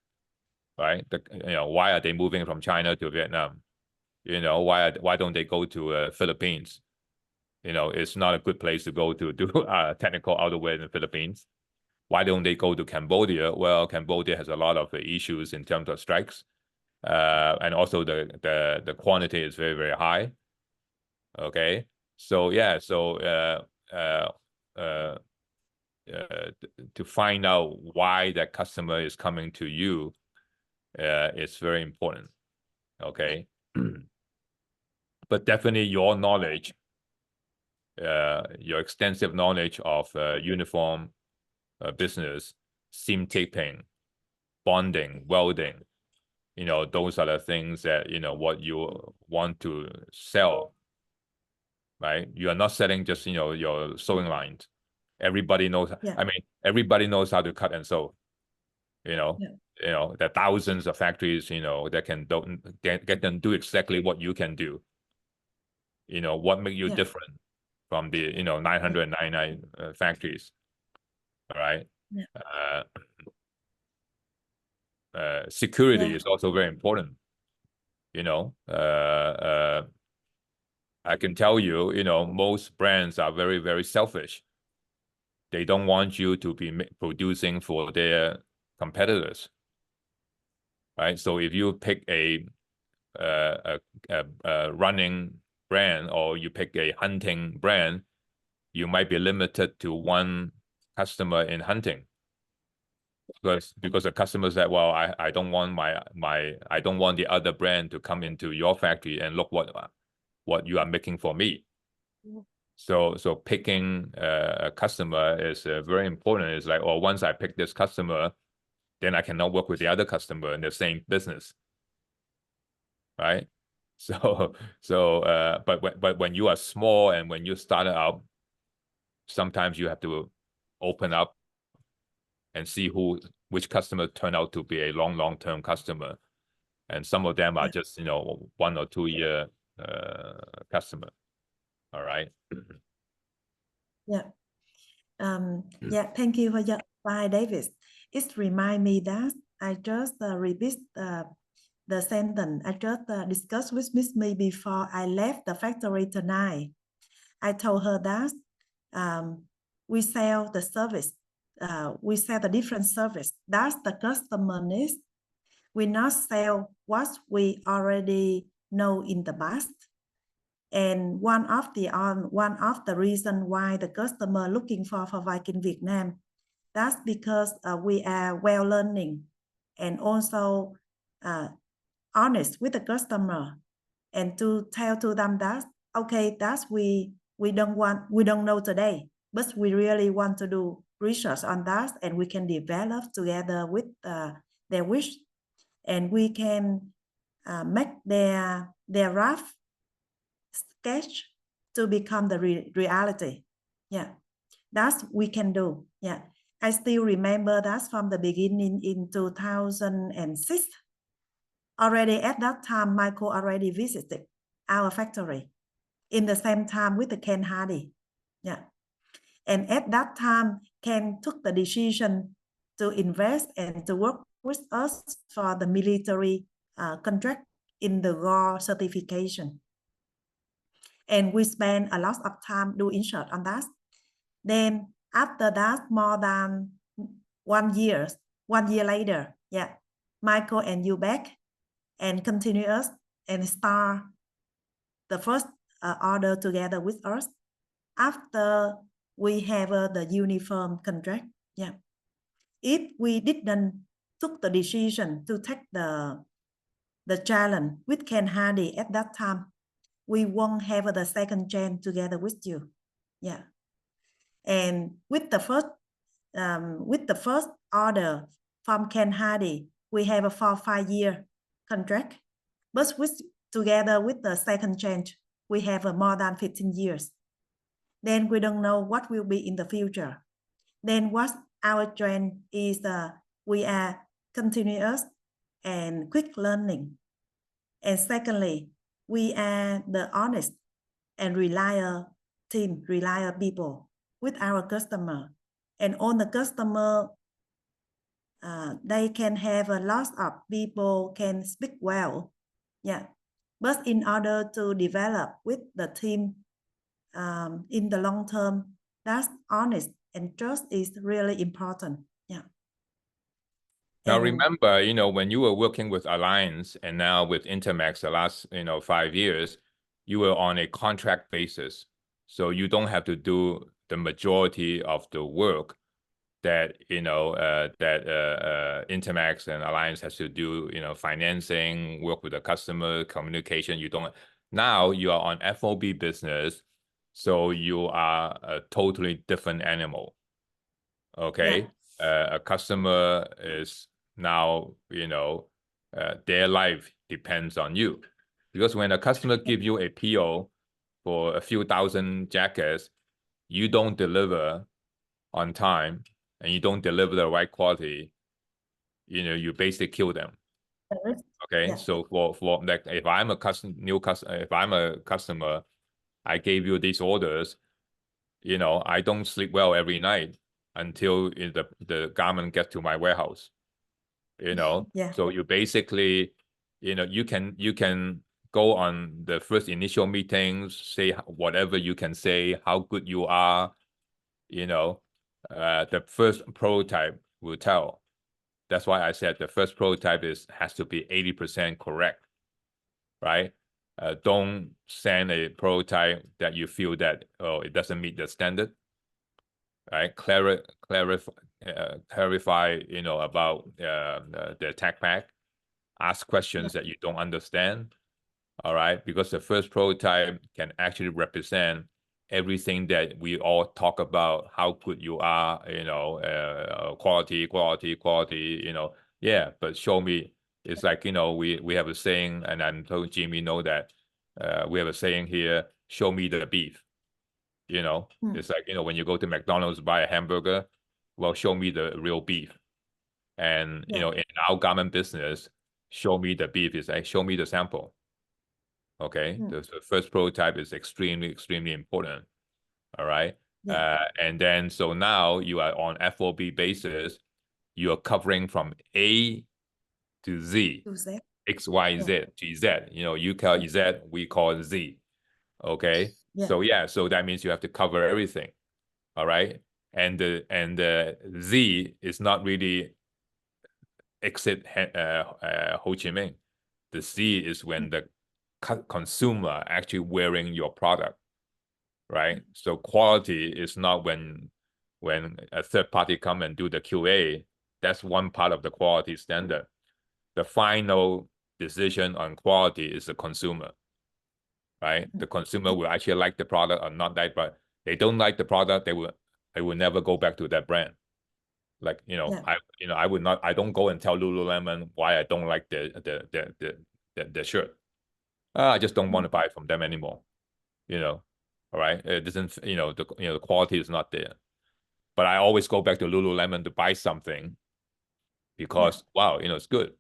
right? Why are they moving from China to Vietnam? Why don't they go to Philippines? It's not a good place to go to do technical outerwear in the Philippines. Why don't they go to Cambodia? Well, Cambodia has a lot of issues in terms of strikes, and also the quantity is very, very high. Okay, so yeah, to find out why that customer is coming to you, it's very important. Okay, but definitely your knowledge, your extensive knowledge of uniform business, seam taping, bonding, welding, those are the things that what you want to sell, right? You are not selling just your sewing lines. Everybody knows. I mean, everybody knows how to cut and sew. There are thousands of factories that can get them do exactly what you can do. What makes you different from the 999 factories. All right. Security is also very important. I can tell you, most brands are very, very selfish. They don't want you to be producing for their competitors, right? So if you pick a running brand, or you pick a hunting brand, you might be limited to one customer in hunting. Because the customer said, well, I don't want I don't want the other brand to come into your factory and look what you are making for me. So picking a customer is very important. It's like, well, once I pick this customer, then I cannot work with the other customer in the same business, right? But when you are small and when you start out, sometimes you have to open up and see which customer turn out to be a long-term customer, and some of them are just 1 or 2 year customer. All right. Thank you for your reply, David. It reminds me that I just repeat the sentence I just discussed with Miss Me before I left the factory tonight. I told her that we sell the service. We sell the different service. That's the customer needs. We not sell what we already know in the past. And one of the reason why the customer looking for Viking Vietnam, that's because we are well learning and also honest with the customer, and to tell to them that okay, that's we don't know today, but we really want to do research on that, and we can develop together with their wish, and we can make their rough sketch to become the reality. Yeah, that's we can do. Yeah, I still remember that from the beginning in 2006. Already at that time, Michael already visited our factory in the same time with the Ken Hardy. Yeah, and at that time, Ken took the decision to invest and to work with us for the military contract in the GOR certification. And we spent a lot of time doing research on that. Then after that, more than 1 year later, yeah, Michael and you back and continue us and start the first order together with us after we have the uniform contract. Yeah, if we didn't took the decision to take the challenge with Ken Hardy at that time, we won't have the second chance together with you. Yeah, and with the first order from Ken Hardy, we have a 4-5 year contract, but together with the second chance, we have more than 15 years. Then we don't know what will be in the future. Then what our trend is we are continuous and quick learning. And secondly, we are the honest and reliable team, reliable people with our customer. And on the customer, they can have a lot of people can speak well. Yeah, but in order to develop with the team in the long term, that's honest and trust is really important. Yeah. Now And remember, when you were working with Alliance and now with Intermax the last, 5 years, you were on a contract basis. So you don't have to do the majority of the work that, Intermax and Alliance has to do, financing, work with the customer, communication. Now you are on FOB business. So you are a totally different animal. Okay. Yeah. A customer is now, their life depends on you, because when a customer give you a PO for a few thousand jackets, you don't deliver on time and you don't deliver the right quality, you basically kill them. Okay. Yeah. So for like, if I'm a customer, I gave you these orders, I don't sleep well every night until the garment gets to my warehouse. Yeah. So you basically, you can go on the first initial meetings, say whatever you can say, how good you are, the first prototype will tell. That's why I said the first prototype has to be 80% correct, right? Don't send a prototype that you feel that, it doesn't meet the standard, right? Clarify, about the tech pack. Ask questions that you don't understand, all right? Because the first prototype can actually represent everything that we all talk about, how good you are, quality, yeah, but show me. It's like, we have a saying, and I'm told Jimmy know that, we have a saying here, show me the beef. It's like, when you go to McDonald's, buy a hamburger, well, show me the real beef. And, in our garment business, show me the beef is like, show me the sample. Okay. The first prototype is extremely, extremely important. All right. Yeah. And then, so now you are on FOB basis, you are covering from A to Z, X, Y, Z, to Z. You call Z, we call Z. Okay. Yeah. So yeah, so that means you have to cover everything. All right. And the Z is not really exit Ho Chi Minh. The Z is when consumer actually wearing your product, right? So quality is not when a third party come and do the QA. That's one part of the quality standard. The final decision on quality is the consumer, right? The consumer will actually like the product or not like, but they don't like the product, they will never go back to that brand. Like, you know, I don't go and tell Lululemon why I don't like the shirt. I just don't want to buy from them anymore. You know, all right. It doesn't, the quality is not there. But I always go back to Lululemon to buy something because wow, it's good.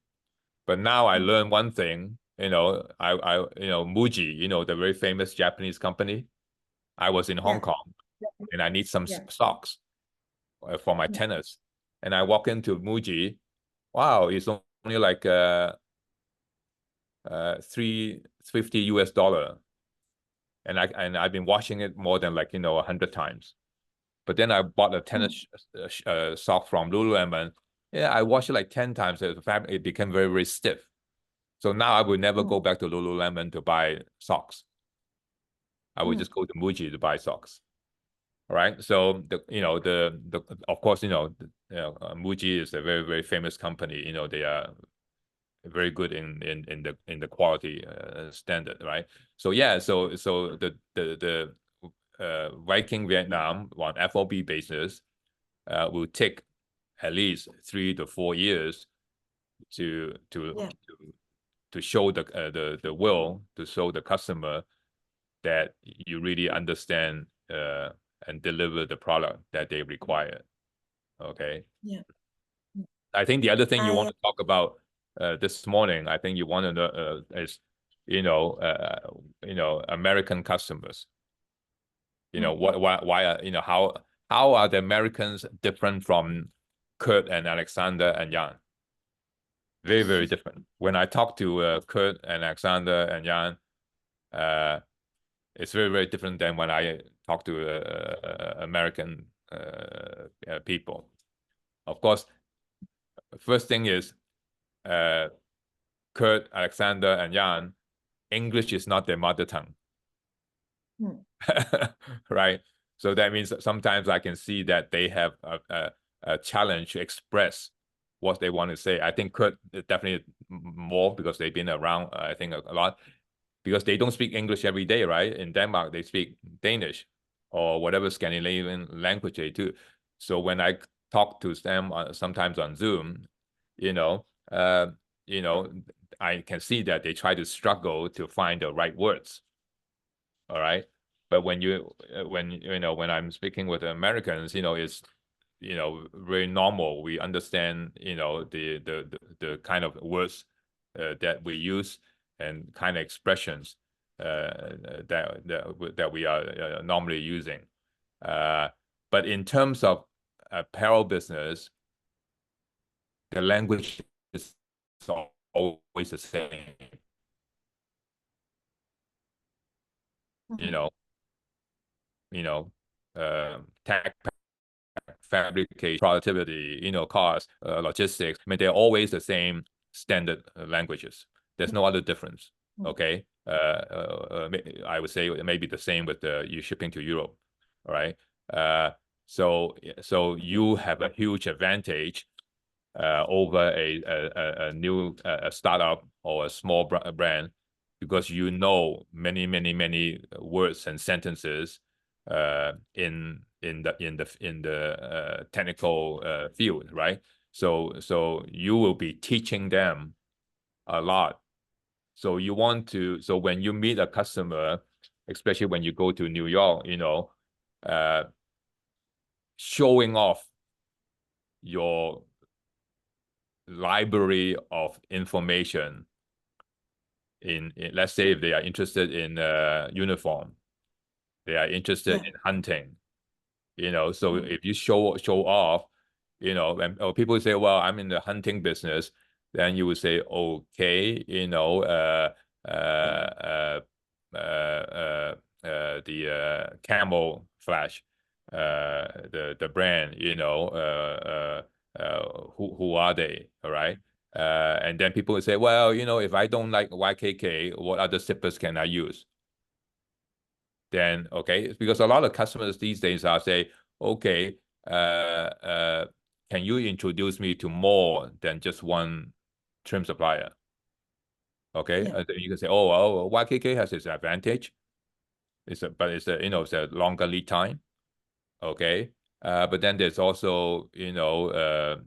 But now I learned one thing, Muji, the very famous Japanese company. I was in Hong Kong and I need some socks for my tennis. And I walk into Muji, wow, it's only like $350 US. And I've been washing it more than 100 times. But then I bought a tennis sock from Lululemon. Yeah, I washed it like 10 times. It became very, very stiff. So now I would never go back to Lululemon to buy socks. I would just go to Muji to buy socks. All right. So of course, Muji is a very, very famous company. They are very good in the quality standard, right? So yeah, so the Viking Vietnam on FOB basis will take at least 3 to 4 years to show the will, to show the customer that you really understand and deliver the product that they require. Okay. Yeah. I think the other thing you want to talk about this morning, I think you want to know is, American customers. Why are, how are the Americans different from Kurt and Alexander and Jan? Very, very different. When I talk to Kurt and Alexander and Jan, it's very, very different than when I talk to American people. Of course, first thing is Kurt, Alexander, and Jan, English is not their mother tongue. Right? So that means that sometimes I can see that they have a challenge to express what they want to say. I think Kurt definitely more because they've been around, I think, a lot. Because they don't speak English every day, right? In Denmark, they speak Danish or whatever Scandinavian language they do. So when I talk to them sometimes on Zoom, I can see that they try to struggle to find the right words. All right. But when I'm speaking with Americans, it's very normal. We understand, the kind of words that we use and kind of expressions that we are normally using. But in terms of apparel business, the language is always the same. Tech, fabrication, productivity, cost, logistics. I mean, they're always the same standard languages. There's no other difference. Okay. I would say maybe the same with you shipping to Europe. All right. So you have a huge advantage over a new startup or a small brand, because many words and sentences in the technical field, right? So you will be teaching them a lot. So when you meet a customer, especially when you go to New York, showing off your library of information in let's say if they are interested in uniform, they are interested in hunting, so if you show off, and people say, well, I'm in the hunting business, then you would say, okay, the camouflage, the brand, who are they? All right. And then people will say, well, you know, if I don't like YKK, what other zippers can I use? Then, okay, because a lot of customers these days are say, okay, can you introduce me to more than just one trim supplier? Okay, Yeah. you can say, oh, well, YKK has its advantage. But it's a, you know, it's a longer lead time. Okay, but then there's also, you know,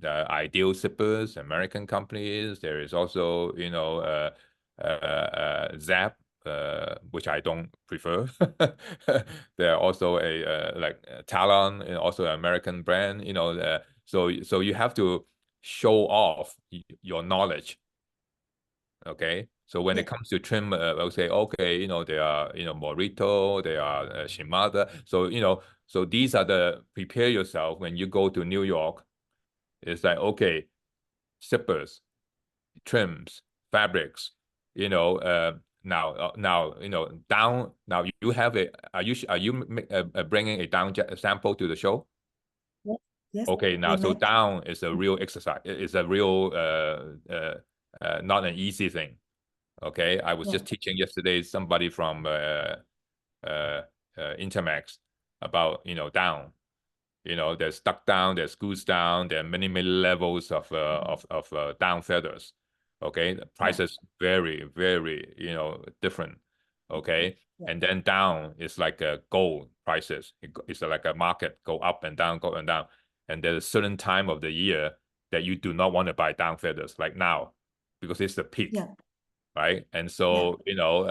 Ideal Zippers, American companies. There is also, you know, Zap, which I don't prefer. There are also like Talon, you know, also an American brand. You know, so you have to show off your knowledge. Okay, so when it comes to trim, I'll say, okay, you know, they are, you know, Morito, they are Shimada. So, you know, so these are the, prepare yourself when you go to New York. It's like, okay, zippers, trims, fabrics, you know, now, you know, down, now you have a, are you bringing a down sample to the show? Yes. Yes. Okay, now, so make. down is a real exercise. It's a real, not an easy thing. Okay, I was just teaching yesterday somebody from Intermax about, you know, down. You know, there's stuck down, there's goose down, there are many levels of down feathers. Okay, the prices very, very, you know, different. Okay, and then down is like a gold prices. It's like a market, go up and down, go and down. And there's a certain time of the year that you do not want to buy down feathers, like now, because it's the peak. Yeah. Right, and so you know,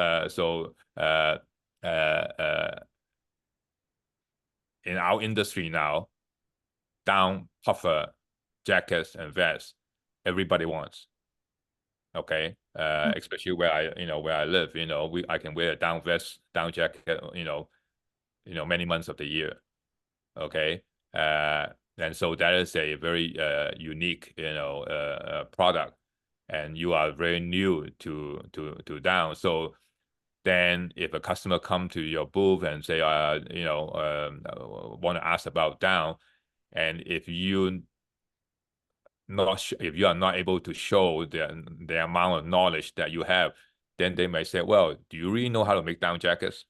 in our industry now, down puffer jackets and vests, everybody wants. Okay, especially where I live, you know, I can wear a down vest, down jacket, you know, many months of the year. Okay, and so that is a very unique, you know, product, and you are very new to down. So then if a customer come to your booth and say, you know, want to ask about down, and if you are not able to show the amount of knowledge that you have, then they may say, well, do you really know how to make down jackets?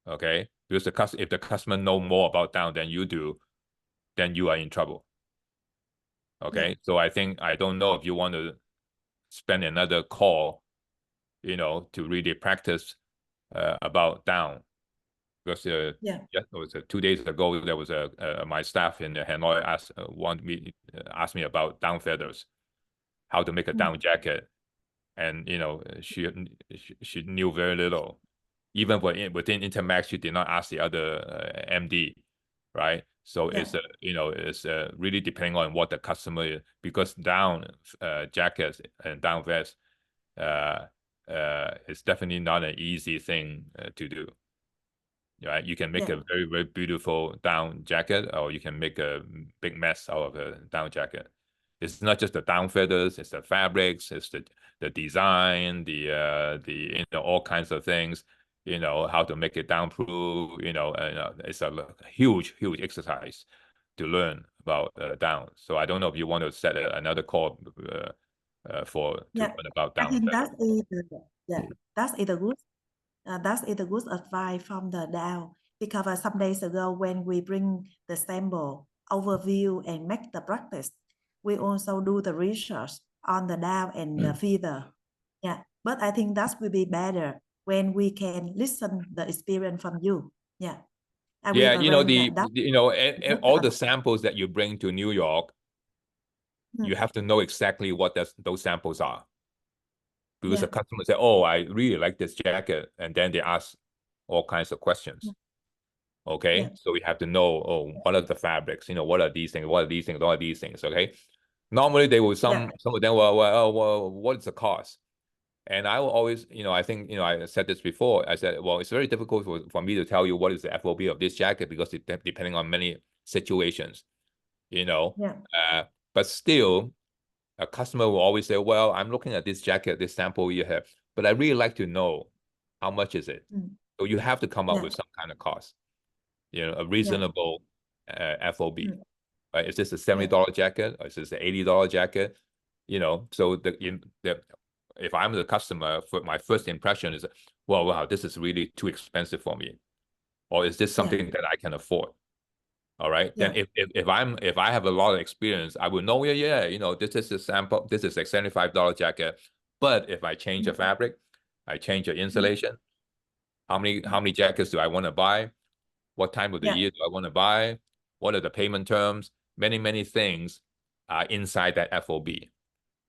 Okay, because if the customer know more about down than you do, then you are in trouble. Okay, so I don't know if you want to spend another call, you know, to really practice about down. Because it was 2 days ago, there was my staff in Hanoi asked me about down feathers, how to make a down jacket, and you know, she knew very little. Even within Intermax, she did not ask the other MD, right? So it's you know, it's really depending on what the customer, because down jackets and down vests, it's definitely not an easy thing to do. Right, you can make a very, very beautiful down jacket, or you can make a big mess out of a down jacket. It's not just the down feathers; it's the fabrics, it's the design, the you know, all kinds of things. You know, how to make it downproof. You know, it's a huge exercise to learn about down. So I don't know if you want to set another call to learn about down. I think that's either good. That's either good advice from the down, because some days ago when we bring the sample overview and make the practice, we also do the research on the down and the feather. But I think that will be better when we can listen the experience from you. You know, you know, all the samples that you bring to New York, you have to know exactly what those samples are. Because the customer say, oh, I really like this jacket, and then they ask all kinds of questions. Okay, so we have to know, oh, what are the fabrics? You know, what are these things? What are these things? What are these things? Okay, normally they will some of them well, what is the cost? And I will always, you know, I think, you know, I said this before. I said, well, it's very difficult for me to tell you what is the FOB of this jacket, because it depending on many situations, you know. But still, a customer will always say, well, I'm looking at this jacket, this sample you have, but I really like to know how much is it. So you have to come up with some kind of cost, you know, a reasonable FOB. Right? Is this a $70 jacket, or is this an $80 jacket? you know, so if I'm the customer, my first impression is, well, wow, this is really too expensive for me, or is this something that I can afford? All right. Then if I have a lot of experience, I will know, yeah, you know, this is a sample, this is a $75 jacket. But if I change the fabric, I change the insulation, how many jackets do I want to buy? What time of the year do I want to buy? What are the payment terms? Many things are inside that FOB.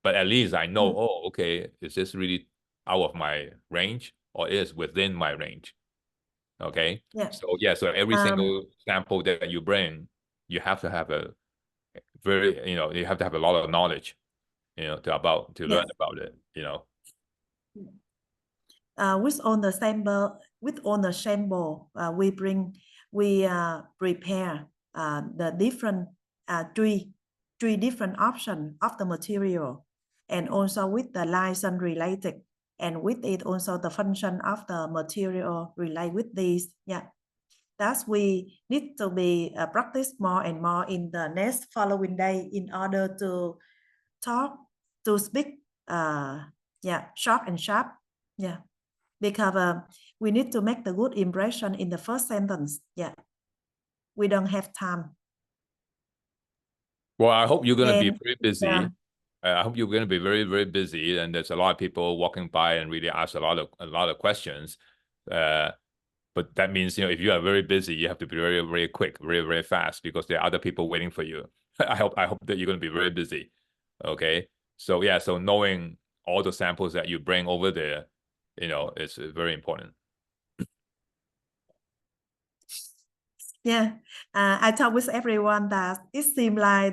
But at least I know, oh, okay, is this really out of my range or is within my range? Okay. So every single sample that you bring, you have to have a very, you know, you have to have a lot of knowledge, you know, to learn about it, you know. With all the sample, we prepare the different three different options of the material, and also with the license related, and with it also the function of the material related with these. Thus we need to be practice more and more in the next following day in order to speak short and sharp. Because we need to make the good impression in the first sentence. We don't have time. Well, I hope you're going to be very busy. I hope you're going to be very, very busy, and there's a lot of people walking by and really ask a lot of questions. But that means, you know, if you are very busy, you have to be very, very quick, very, very fast, because there are other people waiting for you. I hope that you're going to be very busy. Okay. So yeah, so knowing all the samples that you bring over there, you know, it's very important. I talk with everyone that it seemed like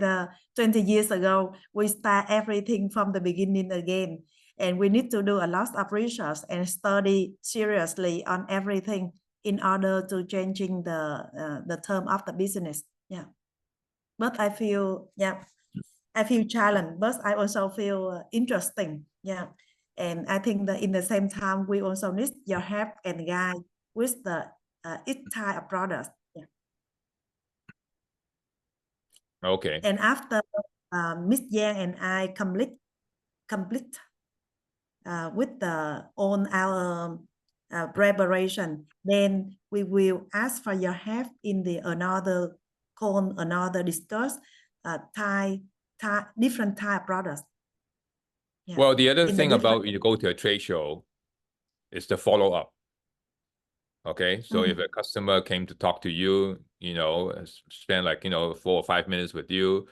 20 years ago, we start everything from the beginning again. And we need to do a lot of research and study seriously on everything in order to changing the term of the business. But I feel challenged, but I also feel interesting. And I think that in the same time, we also need your help and guide with the each type of products. Okay. And after Miss Yang and I complete with our preparation, then we will ask for your help in the another discuss different type products. Well, the other thing about you go to a trade show is the follow up. Okay, so if a customer came to talk to you, you know, spend like, you know, 4 or 5 minutes with you,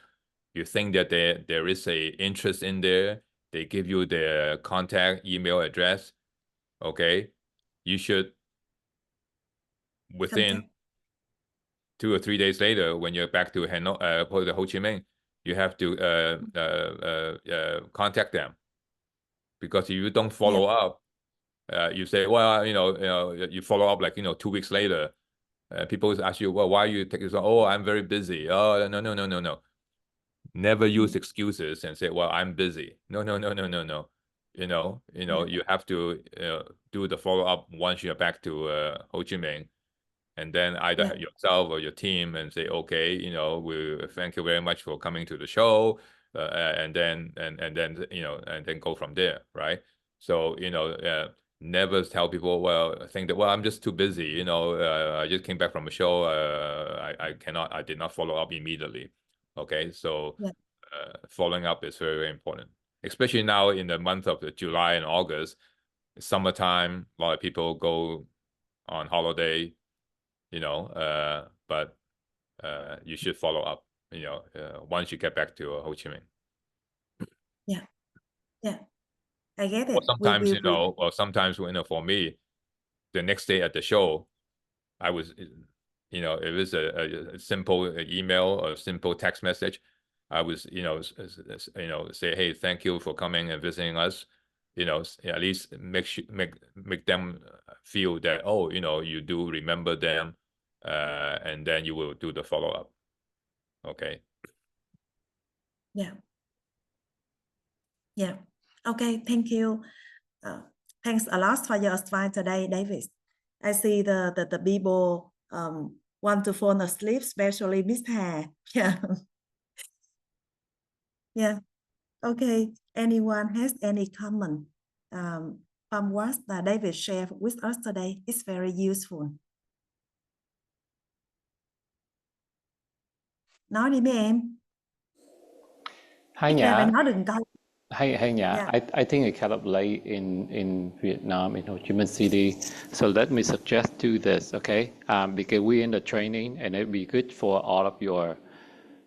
you think that there is a interest in there, they give you their contact email address. Okay, you should, within 2 or 3 days later, when you're back to Ho Chi Minh, you have to contact them, because if you don't follow up, you say, well, you follow up like, 2 weeks later, people ask you, well, why you take this? Oh, I'm very busy. Oh, no. Never use excuses and say, well, I'm busy. No. You have to do the follow up once you're back to Ho Chi Minh, and then either yourself or your team, and say, okay, we thank you very much for coming to the show, and then go from there, right? So never tell people, think that, well, I'm just too busy, I just came back from a show, I did not follow up immediately. Okay, so following up is very, very important, especially now in the month of July and August, summertime. A lot of people go on holiday, but you should follow up, once you get back to Ho Chi Minh. I get it. Or sometimes, for me, the next day at the show, I was, it was a simple email or simple text message. I was, say, hey, thank you for coming and visiting us. At least make them feel that, oh, you do remember them, and then you will do the follow up. Okay. Okay, thank you. Thanks a lot for your advice today, David. I see the people want to fall asleep, especially Miss Hà. Okay, anyone has any comment from what David shared with us today? It's very useful. Nói đi mấy em. Hi Ít ra phải Nhã. nói đừng câu. Hey Nhã. Yeah. I think it's kind of late in Vietnam, in Ho Chi Minh City. So let me suggest do this, okay? Because we're in the training and it'd be good for all of your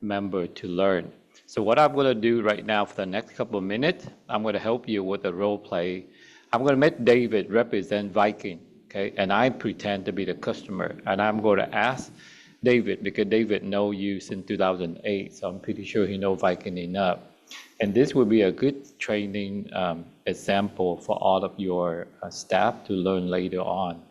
members to learn. So what I'm going to do right now for the next couple of minutes, I'm going to help you with the role play. I'm going to make David represent Viking, okay? And I pretend to be the customer. And I'm going to ask David, because David knows you since 2008, so I'm pretty sure he knows Viking enough. And this will be a good training example for all of your staff to learn later on.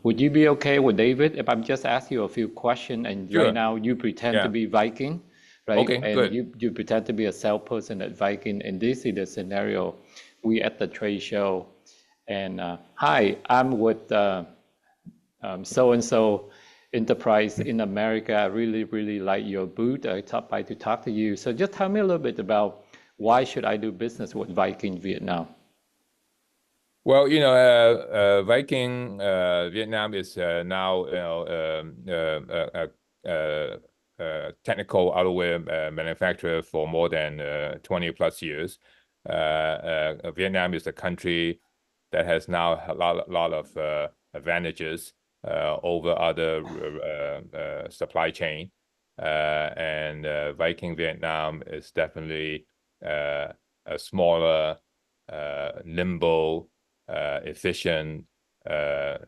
Would you be okay with David if I'm just ask you a few questions and Sure. right now you pretend to be Viking, right? Okay, and good. you pretend to be a salesperson at Viking, and this is the scenario. We at the trade show, and hi, I'm with so-and-so enterprise in America. I really like your booth. I thought by to talk to you. So just tell me a little bit about why should I do business with Viking Vietnam? Well, Viking Vietnam is now a technical outerwear manufacturer for more than 20 plus years. Vietnam is a country that has now a lot of advantages over other supply chain, and Viking Vietnam is definitely a smaller, nimble, efficient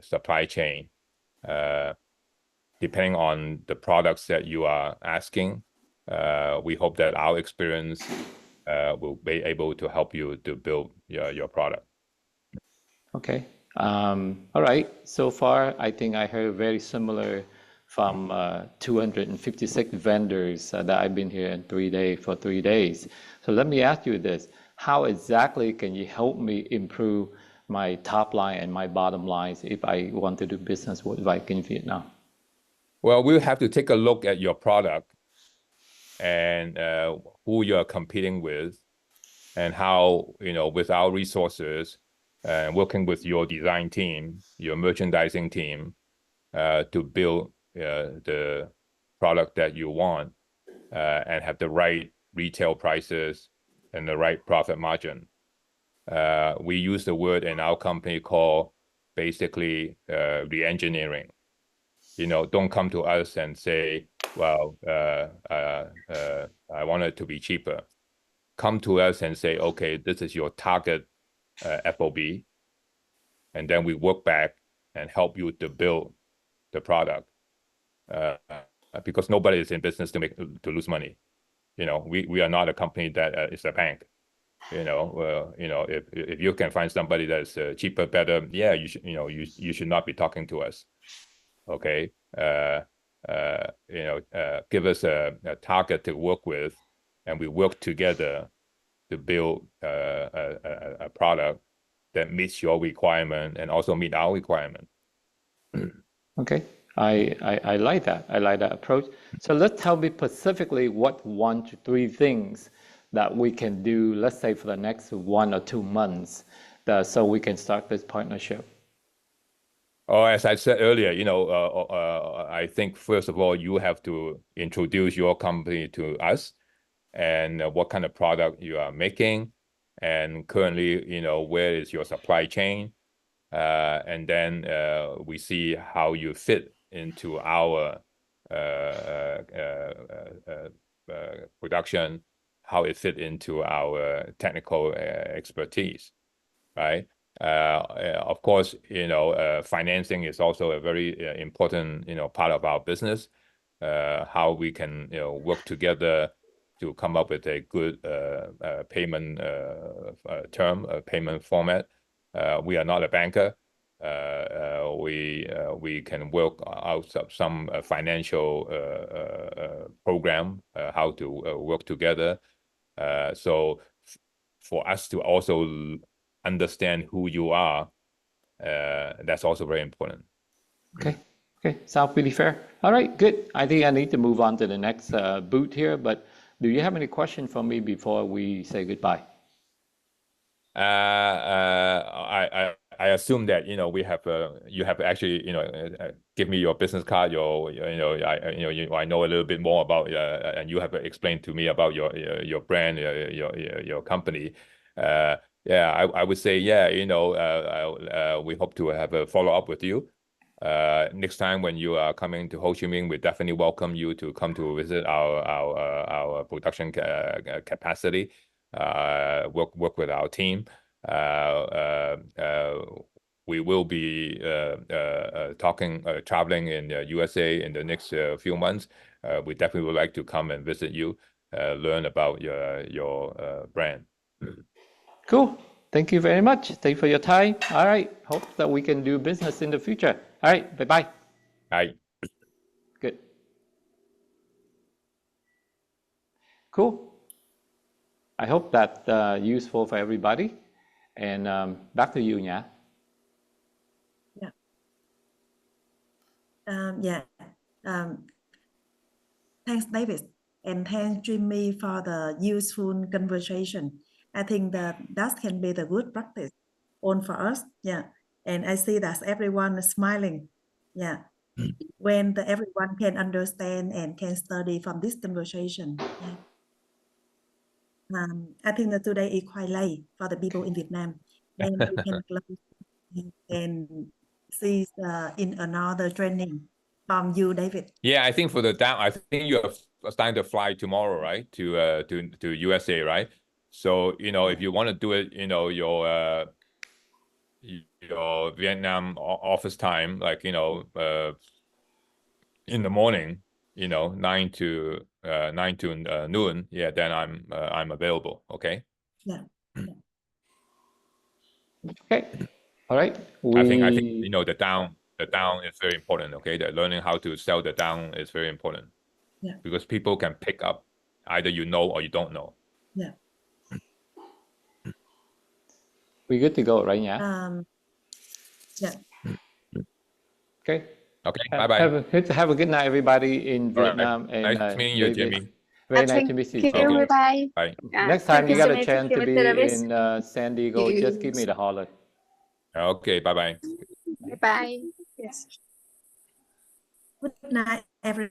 supply chain. Depending on the products that you are asking, we hope that our experience will be able to help you to build your product. Okay. All right. So far, I think I heard very similar from 256 vendors that I've been here in 3 days. So let me ask you this. How exactly can you help me improve my top line and my bottom lines if I want to do business with Viking Vietnam? Well, we'll have to take a look at your product and who you're competing with, and how, with our resources and working with your design team, your merchandising team, to build the product that you want and have the right retail prices and the right profit margin. We use the word in our company called basically re-engineering. Don't come to us and say, well, I want it to be cheaper. Come to us and say, okay, this is your target FOB, and then we work back and help you to build the product. Because nobody is in business to lose money. We are not a company that is a bank. If you can find somebody that's cheaper, better, yeah, you should not be talking to us. Okay, give us a target to work with, and we work together to build a product that meets your requirement and also meet our requirement. Okay, I like that. I like that approach. So let's tell me specifically what 1 to 3 things that we can do, let's say for the next 1 or 2 months, so we can start this partnership. Oh, as I said earlier, I think first of all, you have to introduce your company to us and what kind of product you are making, and currently, where is your supply chain, and then we see how you fit into our production, how it fit into our technical expertise, right? Of course, financing is also a very important, part of our business. How we can, work together to come up with a good payment term, payment format. We are not a banker. We can work out some financial program, how to work together. So for us to also understand who you are, that's also very important. Okay, sounds pretty fair. All right, good. I think I need to move on to the next booth here, but Do you have any question for me before we say goodbye? I assume that we have you have actually give me your business card, I know a little bit more about and you have explained to me about your brand, your company. Yeah, I would say we hope to have a follow up with you. Next time when you are coming to Ho Chi Minh, we definitely welcome you to come to visit our production capacity. Work with our team. We will be traveling in USA in the next few months. We definitely would like to come and visit you, learn about your brand. Cool. Thank you very much. Thank you for your time. All right. Hope that we can do business in the future. All right. Bye-bye. Bye. Good. Cool. I hope that's useful for everybody. And back to you, Nhã. Thanks, David, and thanks, Jimmy, for the useful conversation. I think that can be the good practice on for us. Yeah, and I see that everyone is smiling. Yeah, when everyone can understand and can study from this conversation. Yeah. I think that today is quite late for the people in Vietnam, and we can close and see in another training from you, David. Yeah, I think for the down, I think you are starting to fly tomorrow, right? To USA, right? So if you want to do it, your Vietnam office time, like in the morning, 9 to noon. Yeah, then I'm available. Okay. Yeah. Okay. All right. I think the down is very important. Okay, that learning how to sell the down is very important. Yeah. Because people can pick up either or you don't know. Yeah. We're good to go, right, Nhã? Yeah. Okay. Okay. Bye-bye. Have a good night, everybody in Vietnam. Right. And nice meeting you, Jimmy. Very nice to meet you. Okay. Bye. Bye. Next time you got a chance to be David. in San Diego, just give me the holler. Okay. Bye-bye. Bye. Good night, everyone.